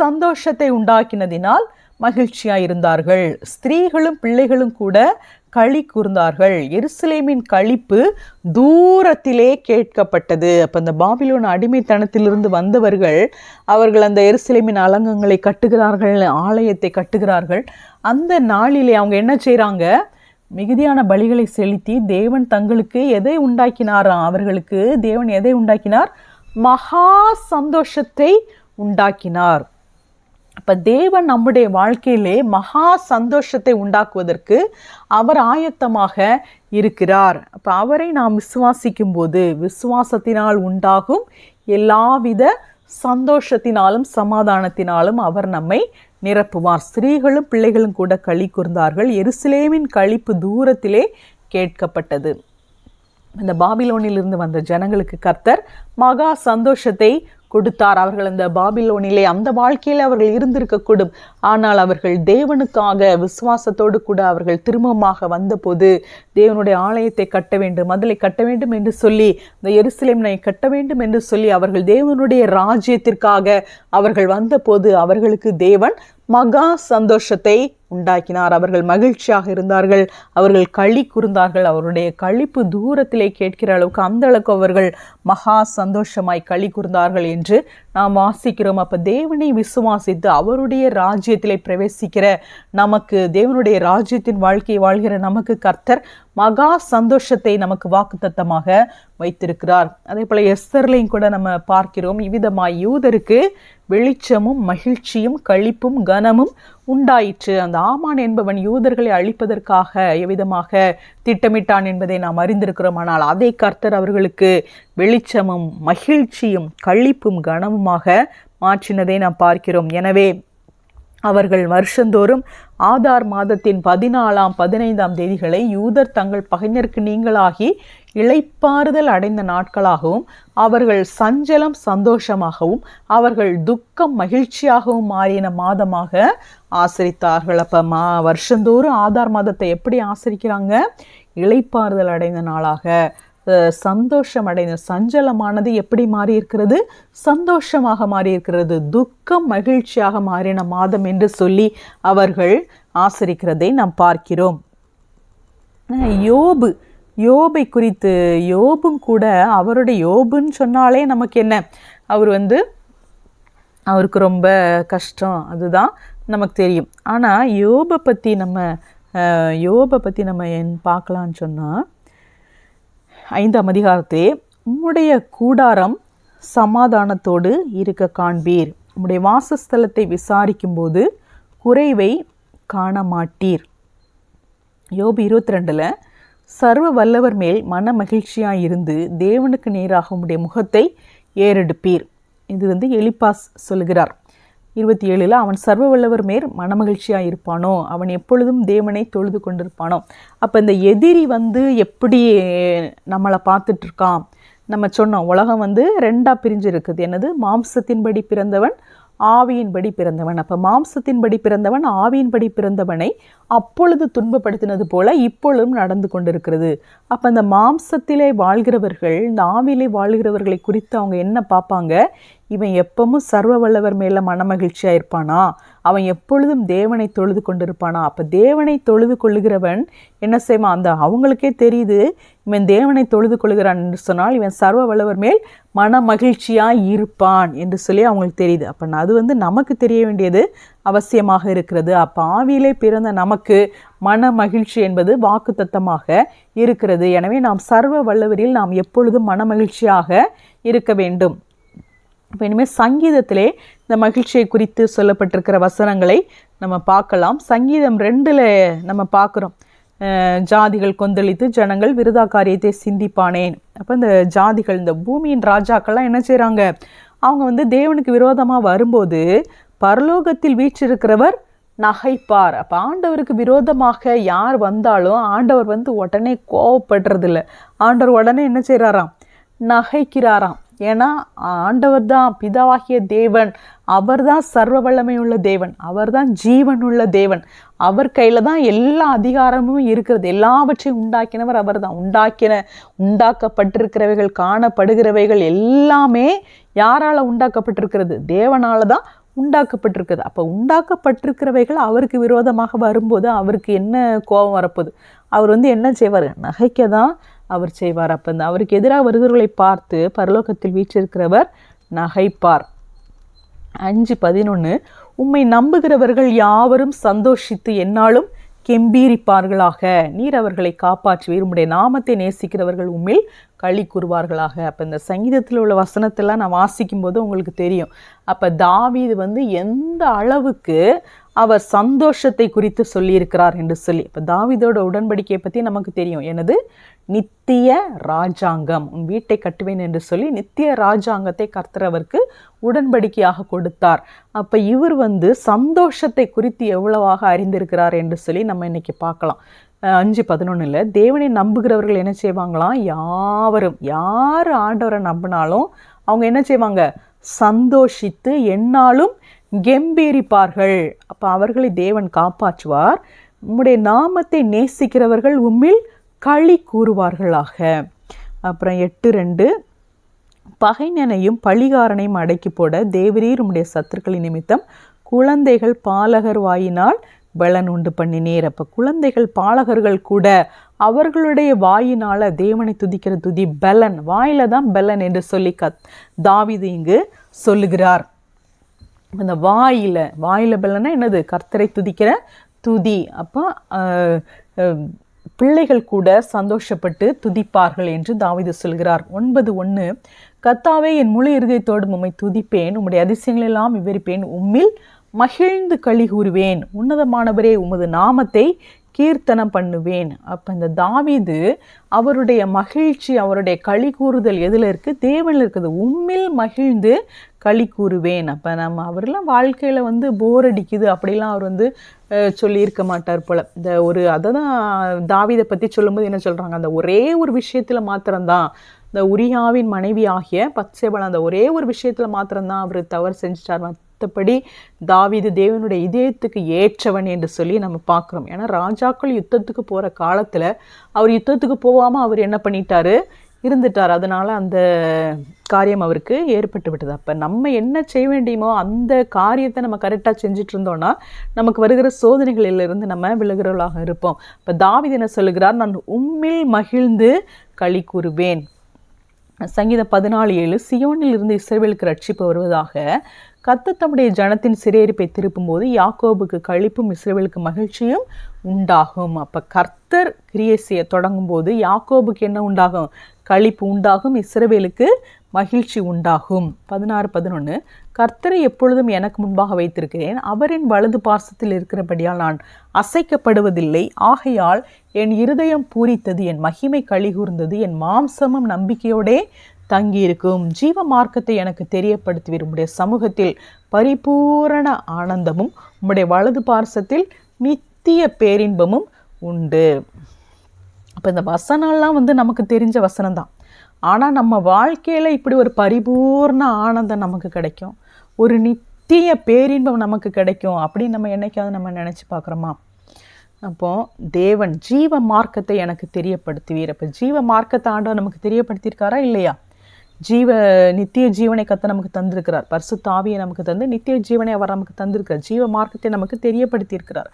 சந்தோஷத்தை உண்டாக்கினதினால் மகிழ்ச்சியாக இருந்தார்கள். ஸ்திரீகளும் பிள்ளைகளும் கூட களி கூர்ந்தார்கள். எருசலேமின் களிப்பு தூரத்திலே கேட்கப்பட்டது. அப்போ அந்த பாபிலோன் அடிமைத்தனத்திலிருந்து வந்தவர்கள் அவர்கள் அந்த எருசலேமின் அலங்கங்களை கட்டுகிறார்கள், ஆலயத்தை கட்டுகிறார்கள். அந்த நாளிலே அவங்க என்ன செய்கிறாங்க? மிகுதியான பலிகளை செலுத்தி தேவன் தங்களுக்கு எதை உண்டாக்கினாராம்? அவர்களுக்கு தேவன் எதை உண்டாக்கினார்? மகா சந்தோஷத்தை உண்டாக்கினார். அப்போ தேவன் நம்முடைய வாழ்க்கையிலே மகா சந்தோஷத்தை உண்டாக்குவதற்கு அவர் ஆயத்தமாக இருக்கிறார். அப்போ அவரை நாம் விசுவாசிக்கும் போது விசுவாசத்தினால் உண்டாகும் எல்லாவித சந்தோஷத்தினாலும் சமாதானத்தினாலும் அவர் நம்மை நிரப்புவார். ஸ்திரீகளும் பிள்ளைகளும் கூட களி கூர்ந்தார்கள். எருசலேமின் களிப்பு தூரத்திலே கேட்கப்பட்டது. இந்த பாபிலோனிலிருந்து வந்த ஜனங்களுக்கு கர்த்தர் மகா சந்தோஷத்தை கொடுத்தார். அவர்கள் அந்த பாபிலோனிலே அந்த வாழ்க்கையில் அவர்கள் இருந்திருக்கக்கூடும். ஆனால் அவர்கள் தேவனுக்காக விசுவாசத்தோடு கூட அவர்கள் திரும்பமாக வந்தபோது தேவனுடைய ஆலயத்தை கட்ட வேண்டும், மதிலை கட்ட வேண்டும் என்று சொல்லி, இந்த எருசலேமை கட்ட வேண்டும் என்று சொல்லி அவர்கள் தேவனுடைய ராஜ்யத்திற்காக அவர்கள் வந்தபோது அவர்களுக்கு தேவன் மகா சந்தோஷத்தை உண்டாக்கினார். அவர்கள் மகிழ்ச்சியாக இருந்தார்கள், அவர்கள் களி கூர்ந்தார்கள். அவருடைய களிப்பு தூரத்திலே கேட்கிற அளவுக்கு அந்த அளவுக்கு அவர்கள் மகா சந்தோஷமாய் களி கூர்ந்தார்கள் என்று நாம் வாசிக்கிறோம். அப்போ தேவனை விசுவாசித்து அவருடைய ராஜ்யத்திலே பிரவேசிக்கிற நமக்கு, தேவனுடைய ராஜ்யத்தின் வாழ்க்கையை வாழ்கிற நமக்கு கர்த்தர் மகா சந்தோஷத்தை நமக்கு வாக்குத்தத்தமாக வைத்திருக்கிறார். அதே போல எஸ்தர்லையும் கூட நம்ம பார்க்கிறோம், இவ்விதமாய் யூதருக்கு வெளிச்சமும் மகிழ்ச்சியும் களிப்பும் கனமும் உண்டாயிற்று. அந்த ஆமான் என்பவன் யூதர்களை அழிப்பதற்காக எவ்விதமாக திட்டமிட்டான் என்பதை நாம் அறிந்திருக்கிறோம். ஆனால் அதை கர்த்தர் அவர்களுக்கு வெளிச்சமும் மகிழ்ச்சியும் களிப்பும் கனமுமாக மாற்றினதை நாம் பார்க்கிறோம். எனவே அவர்கள் வருஷந்தோறும் ஆதார் மாதத்தின் 14ஆம் 15ஆம் தேதிகளை யூதர் தங்கள் பகைஞருக்கு நீங்களாகி இளைப்பாறுதல் அடைந்த நாட்களாகவும், அவர்கள் சஞ்சலம் சந்தோஷமாகவும், அவர்கள் துக்கம் மகிழ்ச்சியாகவும் மாறின மாதமாக ஆசரித்தார்கள். அப்போ வருஷந்தோறும் ஆதார் மாதத்தை எப்படி ஆசரிக்கிறாங்க? இளைப்பாறுதல் அடைந்த நாளாக, சந்தோஷம் அடைந்த, சஞ்சலமானது எப்படி மாறி இருக்கிறது? சந்தோஷமாக மாறி இருக்கிறது. துக்கம் மகிழ்ச்சியாக மாறின மாதம் என்று சொல்லி அவர்கள் ஆசரிக்கிறதை நாம் பார்க்கிறோம். யோபை குறித்து, யோபும் கூட அவருடைய, யோபுன்னு சொன்னாலே நமக்கு என்ன, அவருக்கு ரொம்ப கஷ்டம், அதுதான் நமக்கு தெரியும். ஆனால் யோபை பற்றி நம்ம பார்க்கலான்னு சொன்னால் 5ஆம் அதிகாரத்திலே, உம்முடைய கூடாரம் சமாதானத்தோடு இருக்க காண்பீர், உம்முடைய வாசஸ்தலத்தை விசாரிக்கும்போது குறைவை காண மாட்டீர். யோபு 22 சர்வ வல்லவர் மேல் மன மகிழ்ச்சியாய் இருந்து தேவனுக்கு நேராக உம்முடைய முகத்தை ஏறெடுப்பீர். இது எலிப்பாஸ் சொல்லுகிறார். 27 அவன் சர்வ வல்லவர் மேல் மனமகிழ்ச்சியாக இருப்பானோ, அவன் எப்பொழுதும் தேவனை தொழுது கொண்டிருப்பானோ. அப்போ இந்த எதிரி எப்படி நம்மளை பார்த்துட்ருக்கான்? நம்ம சொன்னோம், உலகம் 2ஆக பிரிஞ்சு இருக்குது. என்னது? மாம்சத்தின்படி பிறந்தவன், ஆவியின்படி பிறந்தவன். அப்போ மாம்சத்தின்படி பிறந்தவன் ஆவியின்படி பிறந்தவனை அப்பொழுது துன்பப்படுத்தினது போல இப்பொழுதும் நடந்து கொண்டிருக்கிறது. அப்போ அந்த மாம்சத்திலே வாழ்கிறவர்கள், இந்த ஆவியிலே வாழ்கிறவர்களை குறித்து அவங்க என்ன பார்ப்பாங்க? இவன் எப்பவும் சர்வ வல்லவர் மேலே மனமகிழ்ச்சியாக இருப்பானா? அவன் எப்பொழுதும் தேவனை தொழுது கொண்டிருப்பானா? அப்போ தேவனை தொழுது கொள்ளுகிறவன் என்ன செய்வான்? அவங்களுக்கே தெரியுது இவன் தேவனை தொழுது கொள்கிறான் என்று சொன்னால் இவன் சர்வ வல்லவர் மேல் மன மகிழ்ச்சியாக இருப்பான் என்று சொல்லி அவங்களுக்கு தெரியுது. அப்போ அது நமக்கு தெரிய வேண்டியது அவசியமாக இருக்கிறது. அப்போ ஆவியிலே பிறந்த நமக்கு மன மகிழ்ச்சி என்பது வாக்குத்தத்தமாக இருக்கிறது. எனவே நாம் சர்வ வல்லவரில் நாம் எப்பொழுதும் மன மகிழ்ச்சியாக இருக்க வேண்டும். இப்போ இனிமேல் சங்கீதத்திலே இந்த மகிழ்ச்சியை குறித்து சொல்லப்பட்டிருக்கிற வசனங்களை நம்ம பார்க்கலாம். சங்கீதம் 2 நம்ம பார்க்குறோம், ஜாதிகள் கொந்தளித்து ஜனங்கள் விருதா காரியத்தை சிந்திப்பானேன். அப்போ இந்த ஜாதிகள், இந்த பூமியின் ராஜாக்கள்லாம் என்ன செய்கிறாங்க? அவங்க தேவனுக்கு விரோதமாக வரும்போது பரலோகத்தில் வீற்றிருக்கிறவர் நகைப்பார். அப்போ ஆண்டவருக்கு விரோதமாக யார் வந்தாலும் ஆண்டவர் உடனே கோவப்படுறதில்ல. ஆண்டவர் உடனே என்ன செய்கிறாராம்? நகைக்கிறாராம். ஏன்னா ஆண்டவர் தான் பிதாவாகிய தேவன், அவர் தான் சர்வ வல்லமையுள்ள தேவன், அவர் தான் ஜீவனுள்ள தேவன், அவர் கையில் தான் எல்லா அதிகாரமும் இருக்கிறது. எல்லாவற்றையும் உண்டாக்கினவர் அவர் தான். உண்டாக்கப்பட்டிருக்கிறவைகள், காணப்படுகிறவைகள் எல்லாமே யாரால் உண்டாக்கப்பட்டிருக்கிறது? தேவனால தான் உண்டாக்கப்பட்டிருக்குது. அப்போ உண்டாக்கப்பட்டிருக்கிறவைகள் அவருக்கு விரோதமாக வரும்போது அவருக்கு என்ன கோபம் வரப்போகுது? அவர் என்ன செய்வார்? நகைக்க தான் அவர் செய்வார். அப்போ அவருக்கு எதிராக வருகிறவர்களை பார்த்து பரலோகத்தில் வீற்றிருக்கிறவர் நகைப்பார். 5:11 உம்மை நம்புகிறவர்கள் யாவரும் சந்தோஷித்து எந்நாளும் கெம்பீரிப்பார்களாக, நீர் அவர்களை காப்பாற்றுவீர், உம்முடைய நாமத்தை நேசிக்கிறவர்கள் உம்மில் களி கூறுவார்களாக. அப்போ இந்த சங்கீதத்தில் உள்ள வசனத்தெல்லாம் நான் வாசிக்கும் போது உங்களுக்கு தெரியும். அப்போ தாவீது எந்த அளவுக்கு அவர் சந்தோஷத்தை குறித்து சொல்லியிருக்கிறார் என்று சொல்லி. இப்போ தாவீதோட உடன்படிக்கையை பற்றி நமக்கு தெரியும். எனது நித்திய ராஜாங்கம், உன் வீட்டை கட்டுவேன் என்று சொல்லி நித்திய ராஜாங்கத்தை கர்த்தர் அவருக்கு உடன்படிக்கையாக கொடுத்தார். அப்போ இவர் சந்தோஷத்தை குறித்து எவ்வளவாக அறிந்திருக்கிறார் என்று சொல்லி நம்ம இன்னைக்கு பார்க்கலாம். 5:11 தேவனை நம்புகிறவர்கள் என்ன செய்வாங்களாம்? யாவரும், யார் ஆண்டவரை நம்பினாலும் அவங்க என்ன செய்வாங்க? சந்தோஷித்து எந்நாளும் கெம்பீரிப்பார்கள். அப்போ அவர்களை தேவன் காப்பாற்றுவார். உம்முடைய நாமத்தை நேசிக்கிறவர்கள் உம்மில் களி கூறுவார்களாக. அப்புறம் 8:2 பகைஞனையும் பழிகாரனையும் அடக்கி போட தேவரீர் உம்முடைய சத்துருக்களின் நிமித்தம் குழந்தைகள் பாலகர் வாயினால் பலன் உண்டு பண்ணினீர். அப்போ குழந்தைகள் பாலகர்கள் கூட அவர்களுடைய வாயினால் தேவனை துதிக்கிற துதி பலன், வாயில தான் பலன் என்று சொல்லி தாவீது இங்கு சொல்லுகிறார். அந்த வாயில பலன்னா என்னது? கர்த்தரை துதிக்கிற துதி. அப்போ பிள்ளைகள் கூட சந்தோஷப்பட்டு துதிப்பார்கள் என்று தாவீது சொல்கிறார். 9:1 கர்த்தாவே, என் முழு இருதயத்தோடு உம்மை துதிப்பேன், உம்முடைய அதிசயங்களெல்லாம் விவரிப்பேன், உம்மில் மகிழ்ந்து களி கூறுவேன், உன்னதமானவரே உமது நாமத்தை கீர்த்தனம் பண்ணுவேன். அப்போ இந்த தாவீது அவருடைய மகிழ்ச்சி, அவருடைய களி கூறுதல் எதில் இருக்குது? தேவனில் இருக்குது. உம்மில் மகிழ்ந்து களி கூறுவேன். அப்போ அவரெல்லாம் வாழ்க்கையில் போர் அடிக்குது அப்படிலாம் அவர் சொல்லியிருக்க மாட்டார் போல். அதை தான் தாவீதை பற்றி சொல்லும்போது என்ன சொல்கிறாங்க, அந்த ஒரே ஒரு விஷயத்தில் மாத்திரம்தான், இந்த உரியாவின் மனைவி ஆகிய பத்சேபாள் அந்த ஒரே ஒரு விஷயத்தில் மாத்திரம்தான் அவர் தவறு செஞ்சிட்டார். மற்றபடி தாவீது தேவனுடைய இதயத்துக்கு ஏற்றவன் என்று சொல்லி நம்ம பார்க்குறோம். ஏன்னா ராஜாக்கள் யுத்தத்துக்கு போகிற காலத்தில் அவர் யுத்தத்துக்கு போகாமல் அவர் என்ன பண்ணிட்டாரு? இருந்துட்டார். அதனால் அந்த காரியம் அவருக்கு ஏற்பட்டு விட்டது. அப்போ நம்ம என்ன செய்ய வேண்டியமோ அந்த காரியத்தை நம்ம கரெக்டாக செஞ்சுட்டு இருந்தோம்னா நமக்கு வருகிற சோதனைகளிலிருந்து நம்ம விலகுறவர்களாக இருப்போம். இப்போ தாவீது என்ன சொல்லுகிறார்? நான் உம்மில் மகிழ்ந்து களி கூறுவேன். சங்கீதம் 14:7 சியோனில் இருந்து இஸ்ரவேலுக்கு ரட்சிப்பு வருவதாக கர்த்தர் தம்முடைய ஜனத்தின் சிறையிருப்பை திருப்பும் போது யாக்கோபுக்கு களிப்பும் இஸ்ரவேலுக்கு மகிழ்ச்சியும் உண்டாகும். அப்போ கர்த்தர் கிரியை செய்ய தொடங்கும் போது யாக்கோபுக்கு என்ன உண்டாகும்? களிப்பு உண்டாகும், இஸ்ரவேலுக்கு மகிழ்ச்சி உண்டாகும். 16:11 கர்த்தரை எப்பொழுதும் எனக்கு முன்பாக வைத்திருக்கிறேன், அவரின் வலது பார்சத்தில் இருக்கிறபடியால் நான் அசைக்கப்படுவதில்லை. ஆகையால் என் இருதயம் பூரித்தது, என் மகிமை களி கூர்ந்தது, என் மாம்சமும் நம்பிக்கையோடே தங்கியிருக்கும். ஜீவ மார்க்கத்தை எனக்கு தெரியப்படுத்துவீர், உம்முடைய சமூகத்தில் பரிபூரண ஆனந்தமும் உம்முடைய வலது பார்சத்தில் நித்திய பேரின்பமும் உண்டு. அப்போ இந்த வசனம்லாம் நமக்கு தெரிஞ்ச வசனம் தான். ஆனால் நம்ம வாழ்க்கையில் இப்படி ஒரு பரிபூர்ண ஆனந்தம் நமக்கு கிடைக்கும், ஒரு நித்திய பேரின்பம் நமக்கு கிடைக்கும் அப்படின்னு நம்ம என்னைக்காவது நம்ம நினச்சி பார்க்குறோமா? அப்போது தேவன் ஜீவ மார்க்கத்தை எனக்கு தெரியப்படுத்துவீர். அப்போ ஜீவ மார்க்கத்தை ஆண்டவர் நமக்கு தெரியப்படுத்தியிருக்காரா இல்லையா? நித்திய ஜீவனை கத்த நமக்கு தந்திருக்கிறார். பரிசுத்த ஆவியை நமக்கு தந்து நித்திய ஜீவனை அவர் நமக்கு தந்திருக்கிறார். ஜீவ மார்க்கத்தை நமக்கு தெரியப்படுத்தியிருக்கிறார்.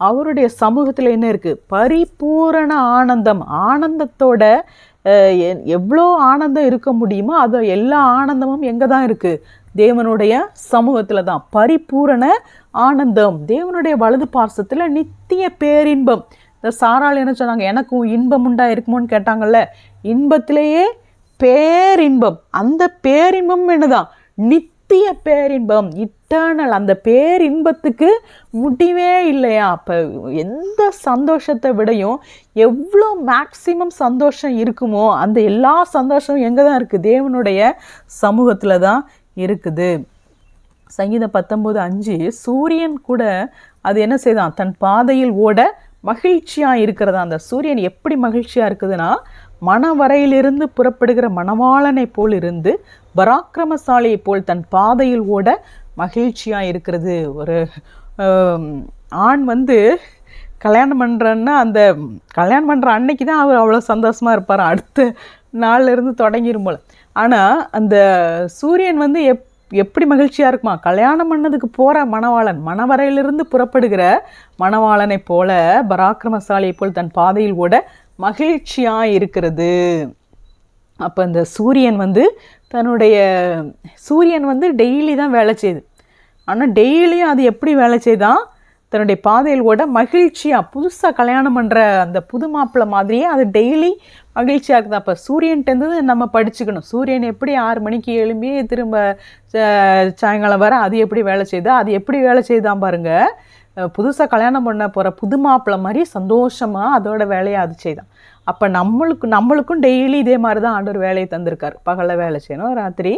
அவருடைய சமூகத்தில் என்ன இருக்குது? பரிபூரண ஆனந்தம். ஆனந்தத்தோட எவ்வளோ ஆனந்தம் இருக்க முடியுமோ அது எல்லா ஆனந்தமும் எங்கே தான் இருக்குது? தேவனுடைய சமூகத்தில் தான். பரிபூரண ஆனந்தம், தேவனுடைய வலது பார்சத்தில் நித்திய பேரின்பம். இந்த சாரால் என்ன சொன்னாங்க? எனக்கும் இன்பம் உண்டா இருக்குமோன்னு கேட்டாங்கல்ல. இன்பத்திலேயே பேரின்பம். அந்த பேரின்பம் என்னதான்? நித்திய பேரின்பம், இட்டர்னல். அந்த பேரின்பத்துக்கு முடிவே இல்லையா? அப்போ எந்த சந்தோஷத்தை விடையும் எவ்வளோ மேக்சிமம் சந்தோஷம் இருக்குமோ அந்த எல்லா சந்தோஷமும் எங்கே தான் இருக்குது? தேவனுடைய சமூகத்தில் தான் இருக்குது. சங்கீதம் 19:5 சூரியன் கூட அது என்ன செய்தான்? தன் பாதையில் ஓட மகிழ்ச்சியாக இருக்கிறதா. அந்த சூரியன் எப்படி மகிழ்ச்சியாக இருக்குதுன்னா, மணவரையிலிருந்து புறப்படுகிற மணவாளனை போல் இருந்து பராக்கிரமசாலியை போல் தன் பாதையில் ஓட மகிழ்ச்சியாக இருக்கிறது. ஒரு ஆண் கல்யாணம் பண்ணுறன்னா அந்த கல்யாணம் பண்ணுற அன்னைக்கு தான் அவர் அவ்வளோ சந்தோஷமாக இருப்பார், அடுத்த நாள்லேருந்து தொடங்கிடும் போல். ஆனால் அந்த சூரியன் எப்படி மகிழ்ச்சியாக இருக்குமா? கல்யாணம் பண்ணதுக்கு போகிற மணவாளன், மணவரையிலிருந்து புறப்படுகிற மணவாளனை போல பராக்கிரமசாலியை போல் தன் பாதையில் ஓட மகிழ்ச்சியாக இருக்கிறது. அப்போ இந்த சூரியன் டெய்லி தான் வேலை செய்யுது. ஆனால் டெய்லியும் அது எப்படி வேலை செய்தான்? தன்னுடைய பாதையில் ஓட மகிழ்ச்சியாக, புதுசாக கல்யாணம் பண்ணுற அந்த புது மாப்பிள்ளை மாதிரியே அது டெய்லி மகிழ்ச்சியாக இருக்குது. அப்போ சூரியன்ட்டேருந்து நம்ம படிச்சுக்கணும். சூரியன் எப்படி 6 மணிக்கு எழும்பி திரும்ப சாயங்காலம் வர அது எப்படி வேலை செய்யுதோ அது எப்படி வேலை செய்தான் பாருங்கள். புதுசாக கல்யாணம் பண்ண போகிற புது மாப்பிள்ளை மாதிரி சந்தோஷமாக அதோட வேலையை அது செய்தான். அப்போ நம்மளுக்கும் டெய்லி இதே மாதிரி தான் ஆண்டவர் வேலையை தந்திருக்கார். பகலில் வேலை செய்யணும், ராத்திரி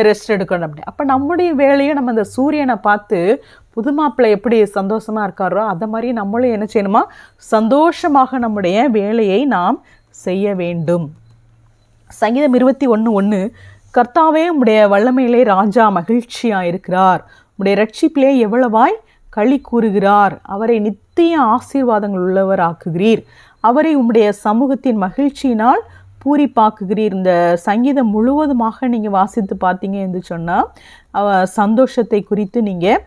ரெஸ்ட் எடுக்கணும். அப்படி அப்போ நம்முடைய வேலையை நம்ம இந்த சூரியனை பார்த்து புது மாப்பிள்ளை எப்படி சந்தோஷமாக இருக்காரோ அதை மாதிரி நம்மளும் என்ன செய்யணுமா? சந்தோஷமாக நம்முடைய வேலையை நாம் செய்ய வேண்டும். சங்கீதம் 21:1 கர்த்தாவே, உம்முடைய வல்லமையிலே ராஜா மகிழ்ச்சியாக இருக்கிறார், உம்முடைய ரட்சிப்பிலே எவ்வளவாய் களி கூறுகிறார், அவரை நித்திய ஆசீர்வாதங்கள் உள்ளவர் ஆக்குகிறீர், அவரை உம்முடைய சமூகத்தின் மகிழ்ச்சியினால் பூரிப்பாக்குகிறீர். இந்த சங்கீதம் முழுவதுமாக நீங்கள் வாசித்து பார்த்தீங்க என்று சொன்னால் சந்தோஷத்தை குறித்து நீங்கள்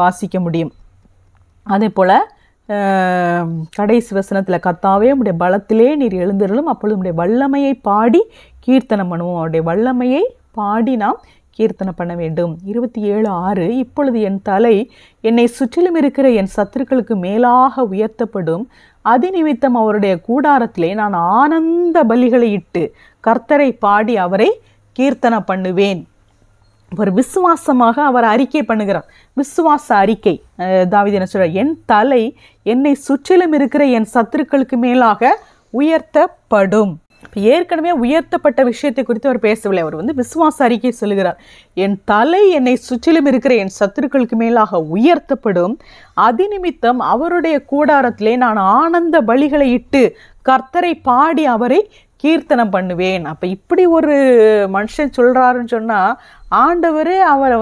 வாசிக்க முடியும். அதே போல் கடைசி வசனத்தில் கர்த்தாவே உம்முடைய பலத்திலே நீர் எழுந்தருளும், அப்பொழுது உம்முடைய வல்லமையை பாடி கீர்த்தனம் பண்ணுவோம். அவருடைய வல்லமையை பாடி நாம் கீர்த்தனை பண்ண வேண்டும். 27:6 இப்பொழுது என் தலை என்னை சுற்றிலும் இருக்கிற என் சத்துருக்களுக்கு மேலாக உயர்த்தப்படும், அதிநிமித்தம் அவருடைய கூடாரத்திலே நான் ஆனந்த பலிகளை இட்டு கர்த்தரை பாடி அவரை கீர்த்தனை பண்ணுவேன். ஒரு விசுவாசமாக அவர் அறிக்கை பண்ணுகிறார். விசுவாச அறிக்கை. தாவீது என்ன சொல்றார்? என் தலை என்னை சுற்றிலும் இருக்கிற என் சத்துருக்களுக்கு மேலாக உயர்த்தப்படும். ஏற்கனவே உயர்த்தப்பட்ட விஷயத்தை குறித்து அவர் பேசவில்லை. அவர் விசுவாச அறிக்கை சொல்லுகிறார். என் தலை என்னை சுற்றிலும் இருக்கிற என் சத்துருக்களுக்கு மேலாக உயர்த்தப்படும், அதிநிமித்தம் அவருடைய கூடாரத்திலே நான் ஆனந்த பலிகளை இட்டு கர்த்தரை பாடி அவரை கீர்த்தனம் பண்ணுவேன். அப்போ இப்படி ஒரு மனுஷன் சொல்கிறாருன்னு சொன்னால் ஆண்டவர் அவரை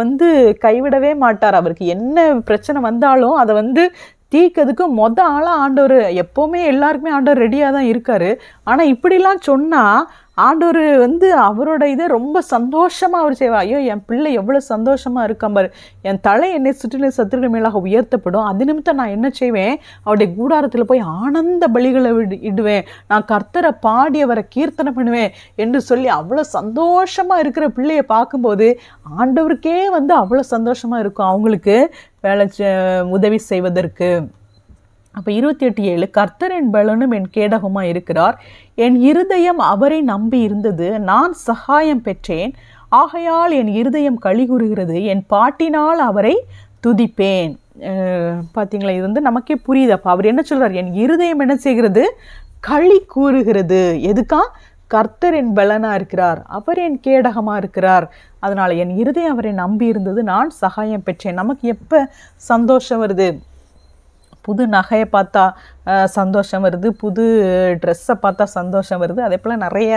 கைவிடவே மாட்டார். அவருக்கு என்ன பிரச்சனை வந்தாலும் அதை தீர்க்கிறதுக்கு ஆளாக ஆண்டவர் எப்போவுமே எல்லாருக்குமே ஆண்டவர் ரெடியாக தான் இருக்கார். ஆனால் இப்படிலாம் சொன்னால் ஆண்டவர் அவரோட இதை ரொம்ப சந்தோஷமாக அவர் செய்வார். ஐயோ என் பிள்ளை எவ்வளோ சந்தோஷமாக இருக்கான் பாரு, என் தலை என்னை சுற்றிலும் சத்துருக்கள் மேலாக உயர்த்தப்படும், அது நிமித்தம் நான் என்ன செய்வேன், அவருடைய கூடாரத்தில் போய் ஆனந்த பலிகளை இடுவேன், நான் கர்த்தரை பாடி அவரை கீர்த்தனை பண்ணுவேன் என்று சொல்லி அவ்வளோ சந்தோஷமாக இருக்கிற பிள்ளையை பார்க்கும்போது ஆண்டவருக்கே அவ்வளோ சந்தோஷமாக இருக்கும் அவங்களுக்கு வேலை உதவி செய்வதற்கு. அப்போ 28:7 கர்த்தர் என் பலனும் என் கேடகமாக இருக்கிறார், என் இருதயம் அவரை நம்பி இருந்தது, நான் சகாயம் பெற்றேன், ஆகையால் என் இருதயம் களி கூறுகிறது, என் பாட்டினால் அவரை துதிப்பேன். பார்த்தீங்களா, இது நமக்கே புரியுது. அப்போ அவர் என்ன சொல்கிறார்? என் இருதயம் என்ன செய்கிறது? களி கூறுகிறது. எதுக்கா? கர்த்தர் என் பலனாக இருக்கிறார், அவர் என் கேடகமாக இருக்கிறார், அதனால் என் இருதயம் அவரை நம்பி இருந்தது, நான் சகாயம் பெற்றேன். நமக்கு எப்போ சந்தோஷம் வருது? புது நகையை பார்த்தா சந்தோஷம் வருது, புது ட்ரெஸ்ஸை பார்த்தா சந்தோஷம் வருது, அதே போல் நிறைய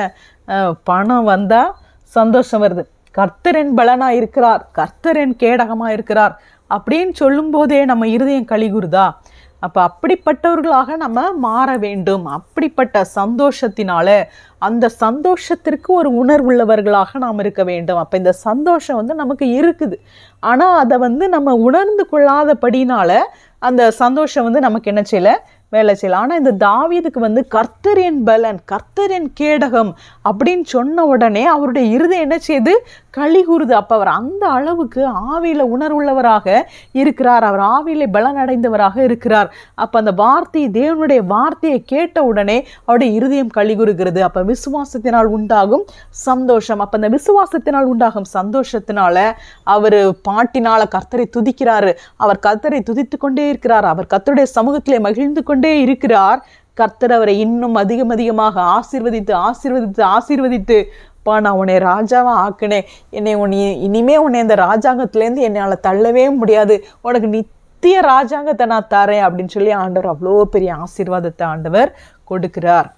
பணம் வந்தால் சந்தோஷம் வருது. கர்த்தர் என் பலனாக இருக்கிறார், கர்த்தர் என் கேடகமாக இருக்கிறார் அப்படின்னு சொல்லும்போதே நம்ம இருதயம் கலிகுறுதா? அப்போ அப்படிப்பட்டவர்களாக நம்ம மாற வேண்டும். அப்படிப்பட்ட சந்தோஷத்தினால அந்த சந்தோஷத்திற்கு ஒரு உணர்வுள்ளவர்களாக நாம் இருக்க வேண்டும். அப்போ இந்த சந்தோஷம் நமக்கு இருக்குது, ஆனால் அதை நம்ம உணர்ந்து கொள்ளாதபடினால அந்த சந்தோஷம் நமக்கு என்ன செய்யலை, வேலை செய்யலாம். ஆனால் இந்த தாவீதுக்கு கர்த்தர் என் பலன், கர்த்தர் என் கேடகம் அப்படின்னு சொன்ன உடனே அவருடைய இருதயம் என்ன செய்யுது? களி கூறுது. அப்போ அவர் அந்த அளவுக்கு ஆவியில் உணர்வுள்ளவராக இருக்கிறார், அவர் ஆவியில் பலன் அடைந்தவராக இருக்கிறார். அப்போ அந்த வார்த்தையை, தேவனுடைய வார்த்தையை கேட்ட உடனே அவருடைய இருதயம் களி கூறுகிறது. அப்போ விசுவாசத்தினால் உண்டாகும் சந்தோஷம். அப்போ அந்த விசுவாசத்தினால் உண்டாகும் சந்தோஷத்தினால அவர் பாட்டினால கர்த்தரை துதிக்கிறாரு, அவர் கர்த்தரை துதித்து கொண்டே இருக்கிறார், அவர் கர்த்தருடைய சமூகத்திலே மகிழ்ந்து கொண்டே இருக்கிறார். கர்த்தர் அவரை இன்னும் அதிகமாக ஆசீர்வதித்து ஆசீர்வதித்து ஆசீர்வதித்து, நான் உன்னை ராஜாவா ஆக்கினேன், இனிமே உன்னை இந்த ராஜாங்கத்திலேருந்து என்னால் தள்ளவே முடியாது, உனக்கு நித்திய ராஜாங்கத்தை நான் தரேன் அப்படின்னு சொல்லி ஆண்டவர் அவ்வளோ பெரிய ஆசீர்வாதத்தை ஆண்டவர் கொடுக்கிறார்.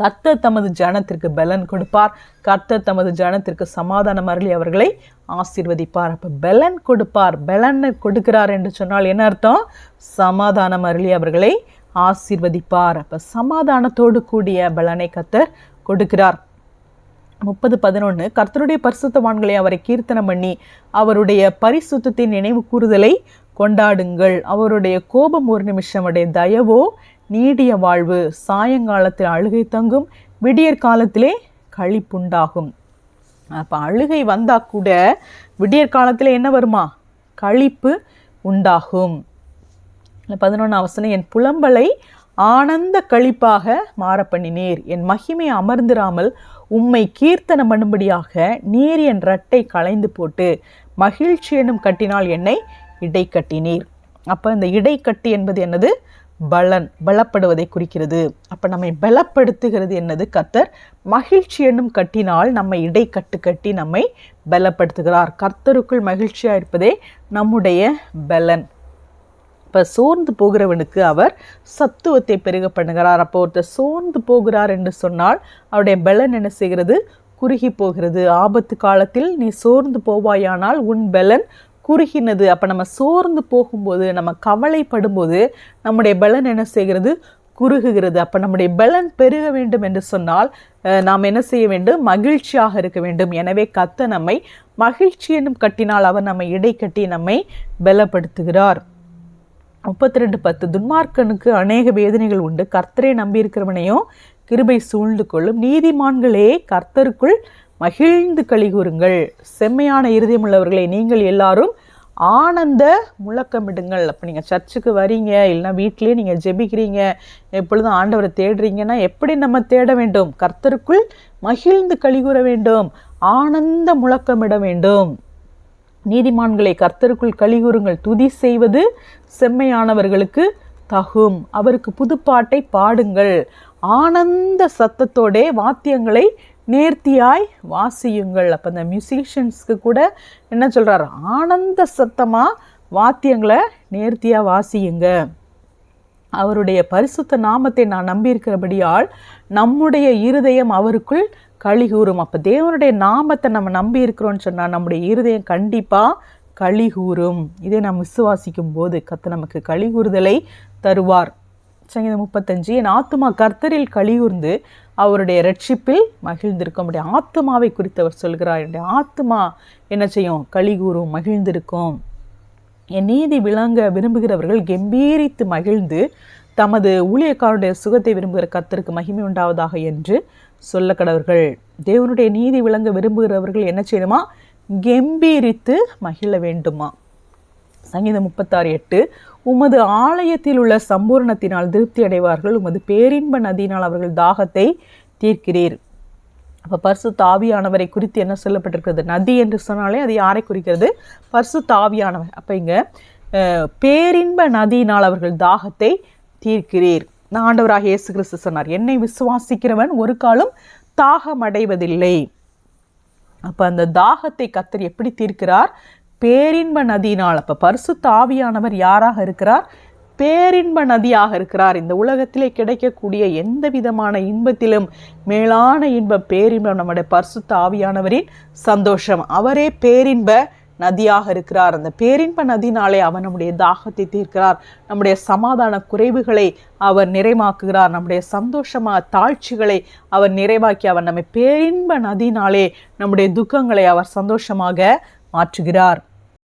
கர்த்தர் தமது ஜனத்திற்கு பலன் கொடுப்பார், கர்த்தர் தமது ஜனத்திற்கு சமாதானம் அருளி அவர்களை ஆசீர்வதிப்பார். அப்போ பலன் கொடுப்பார், பலன் கொடுக்கிறார் என்று சொன்னால் என்ன அர்த்தம்? சமாதானம் அருளி அவர்களை ஆசீர்வதிப்பார். அப்போ சமாதானத்தோடு கூடிய பலனை கர்த்தர் கொடுக்கிறார். 30:11 கர்த்தருடைய பரிசுத்தவான்களை அவரை கீர்த்தனம் பண்ணி அவருடைய பரிசுத்தத்தின் நினைவு கூறுதலை கொண்டாடுங்கள். அவருடைய கோபம் ஒரு நிமிஷம், அவருடைய தயவோ நீடிய வாழ்வு. சாயங்காலத்தில் அழுகை தங்கும், விடியற் காலத்திலே களிப்புண்டாகும். அப்போ அழுகை வந்தால் கூட விடியற் காலத்தில் என்ன வருமா? களிப்பு உண்டாகும். 11ஆம் வசனம் என் புலம்பலை ஆனந்த களிப்பாக மாற பண்ணினீர், என் மகிமை அமர்ந்திராமல் உம்மை கீர்த்தனம் பண்ணும்படியாக நீர் என் ரட்டை களைந்து போட்டு மகிழ்ச்சி என்னும் கட்டினால் என்னை இடை கட்டினீர். அப்போ இந்த இடை கட்டி என்பது என்னது? பலப்படுவதை குறிக்கிறது. அப்போ நம்மை பலப்படுத்துகிறது என்னது? கர்த்தர் மகிழ்ச்சி என்னும் கட்டினால் நம்மை இடை கட்டி நம்மை பலப்படுத்துகிறார். கர்த்தருக்குள் மகிழ்ச்சியாக இருப்பதே நம்முடைய பலன். இப்போ சோர்ந்து போகிறவனுக்கு அவர் சத்துவத்தை பெருக பண்ணுகிறார். அப்போ ஒருத்தர் சோர்ந்து போகிறார் என்று சொன்னால் அவருடைய பலன் என்ன செய்கிறது? குறுகி போகிறது. ஆபத்து காலத்தில் நீ சோர்ந்து போவாயானால் உன் பலன் குறுகினது. அப்போ நம்ம சோர்ந்து போகும்போது, நம்ம கவலைப்படும் போது நம்முடைய பலன் என்ன செய்கிறது? குறுகுகிறது. அப்போ நம்முடைய பலன் பெருக வேண்டும் என்று சொன்னால் நாம் என்ன செய்ய வேண்டும்? மகிழ்ச்சியாக இருக்க வேண்டும். எனவே கர்த்தர் நம்மை மகிழ்ச்சி என்னும் கட்டினால் அவர் நம்மை இடை கட்டி நம்மை பலப்படுத்துகிறார். 32:10 துன்மார்க்கனுக்கு அநேக வேதனைகள் உண்டு, கர்த்தரை நம்பியிருக்கிறவனையோ கிருபை சூழ்ந்து கொள்ளும். நீதிமான்களே கர்த்தருக்குள் மகிழ்ந்து களிகூறுங்கள். செம்மையான இருதயம் உள்ளவர்களே நீங்கள் எல்லாரும் ஆனந்த முழக்கமிடுங்கள். அப்போ நீங்கள் சர்ச்சுக்கு வரீங்க, இல்லைனா வீட்டிலேயே நீங்கள் ஜெபிக்கிறீங்க, எப்பொழுதும் ஆண்டவரை தேடுறீங்கன்னா எப்படி நம்ம தேட வேண்டும்? கர்த்தருக்குள் மகிழ்ந்து களிகூற வேண்டும், ஆனந்த முழக்கமிட வேண்டும். நீதிமான்களை கர்த்தருக்குள் களிகூறுங்கள், துதி செய்வது செம்மையானவர்களுக்கு தகும், அவருக்கு புதுப்பாட்டை பாடுங்கள், ஆனந்த சத்தத்தோட வாத்தியங்களை நேர்த்தியாய் வாசியுங்கள். அப்போ இந்த மியூசிஷியன்ஸ்க்கு கூட என்ன சொல்கிறார்? ஆனந்த சத்தமாக வாத்தியங்களை நேர்த்தியாக வாசியுங்க. அவருடைய பரிசுத்த நாமத்தை நான் நம்பியிருக்கிறபடியால் நம்முடைய இருதயம் அவருக்குள் களிகூறும். அப்போ தேவனுடைய நாமத்தை நம்ம நம்பி இருக்கிறோன்னு சொன்னால் நம்முடைய இருதயம் கண்டிப்பாக களிகூறும். இதை நாம் விசுவாசிக்கும் போது கர்த்தர் நமக்கு களிகூறுதலை தருவார். சங்கீதம் 35 என் ஆத்துமா கர்த்தரில் களிகூர்ந்து அவருடைய ரட்சிப்பில் மகிழ்ந்திருக்கும். நம்முடைய ஆத்துமாவை குறித்து அவர் சொல்கிறார். என்னுடைய ஆத்துமா என்ன செய்யும்? களிகூறும், மகிழ்ந்திருக்கும். என் நீதி விளங்க விரும்புகிறவர்கள் கம்பீரித்து மகிழ்ந்து தமது ஊழியக்காரருடைய சுகத்தை விரும்புகிற கர்த்தருக்கு மகிமை உண்டாவதாக என்று சொல்ல கடவர்கள். தேவனுடைய நீதி விளங்க விரும்புகிறவர்கள் என்ன செய்யணுமா? கம்பீரித்து மகிழ வேண்டுமா. சங்கீதம் 36:8 உமது ஆலயத்தில் உள்ள சம்பூர்ணத்தினால் திருப்தி அடைவார்கள், உமது பேரின்ப நதியினால் அவர்கள் தாகத்தை தீர்க்கிறீர். அப்போ பரிசுத்த ஆவியானவரை குறித்து என்ன சொல்லப்பட்டிருக்கிறது? நதி என்று சொன்னாலே அது யாரை குறிக்கிறது? பரிசுத்த ஆவியானவர். அப்போ இங்கே பேரின்ப நதியினால் அவர்கள் தாகத்தை தீர்க்கிறீர். ஆண்டவராக இயேசு கிறிஸ்து சொன்னார், என்னை விசுவாசிக்கிறவன் ஒரு காலம் தாகம் அடைவதில்லை. அப்போ அந்த தாகத்தை கர்த்தர் எப்படி தீர்க்கிறார்? பேரின்ப நதியினால். அப்போ பரிசுத்த ஆவியானவர் யாராக இருக்கிறார்? பேரின்ப நதியாக இருக்கிறார். இந்த உலகத்திலே கிடைக்கக்கூடிய எந்த விதமான இன்பத்திலும் மேலான இன்பம் பேரின்பம் நம்முடைய பரிசுத்த ஆவியானவரின் சந்தோஷம். அவரே பேரின்ப நதியாக இருக்கிறார். அந்த பேரின்ப நதினாலே அவர் நம்முடைய தாகத்தை தீர்க்கிறார், நம்முடைய சமாதான குறைவுகளை அவர் நிறைவாக்குகிறார், நம்முடைய சந்தோஷமாக தாழ்ச்சிகளை அவர் நிறைவாக்கி அவர் நம்மை பேரின்ப நதினாலே நம்முடைய துக்கங்களை அவர் சந்தோஷமாக மாற்றுகிறார்.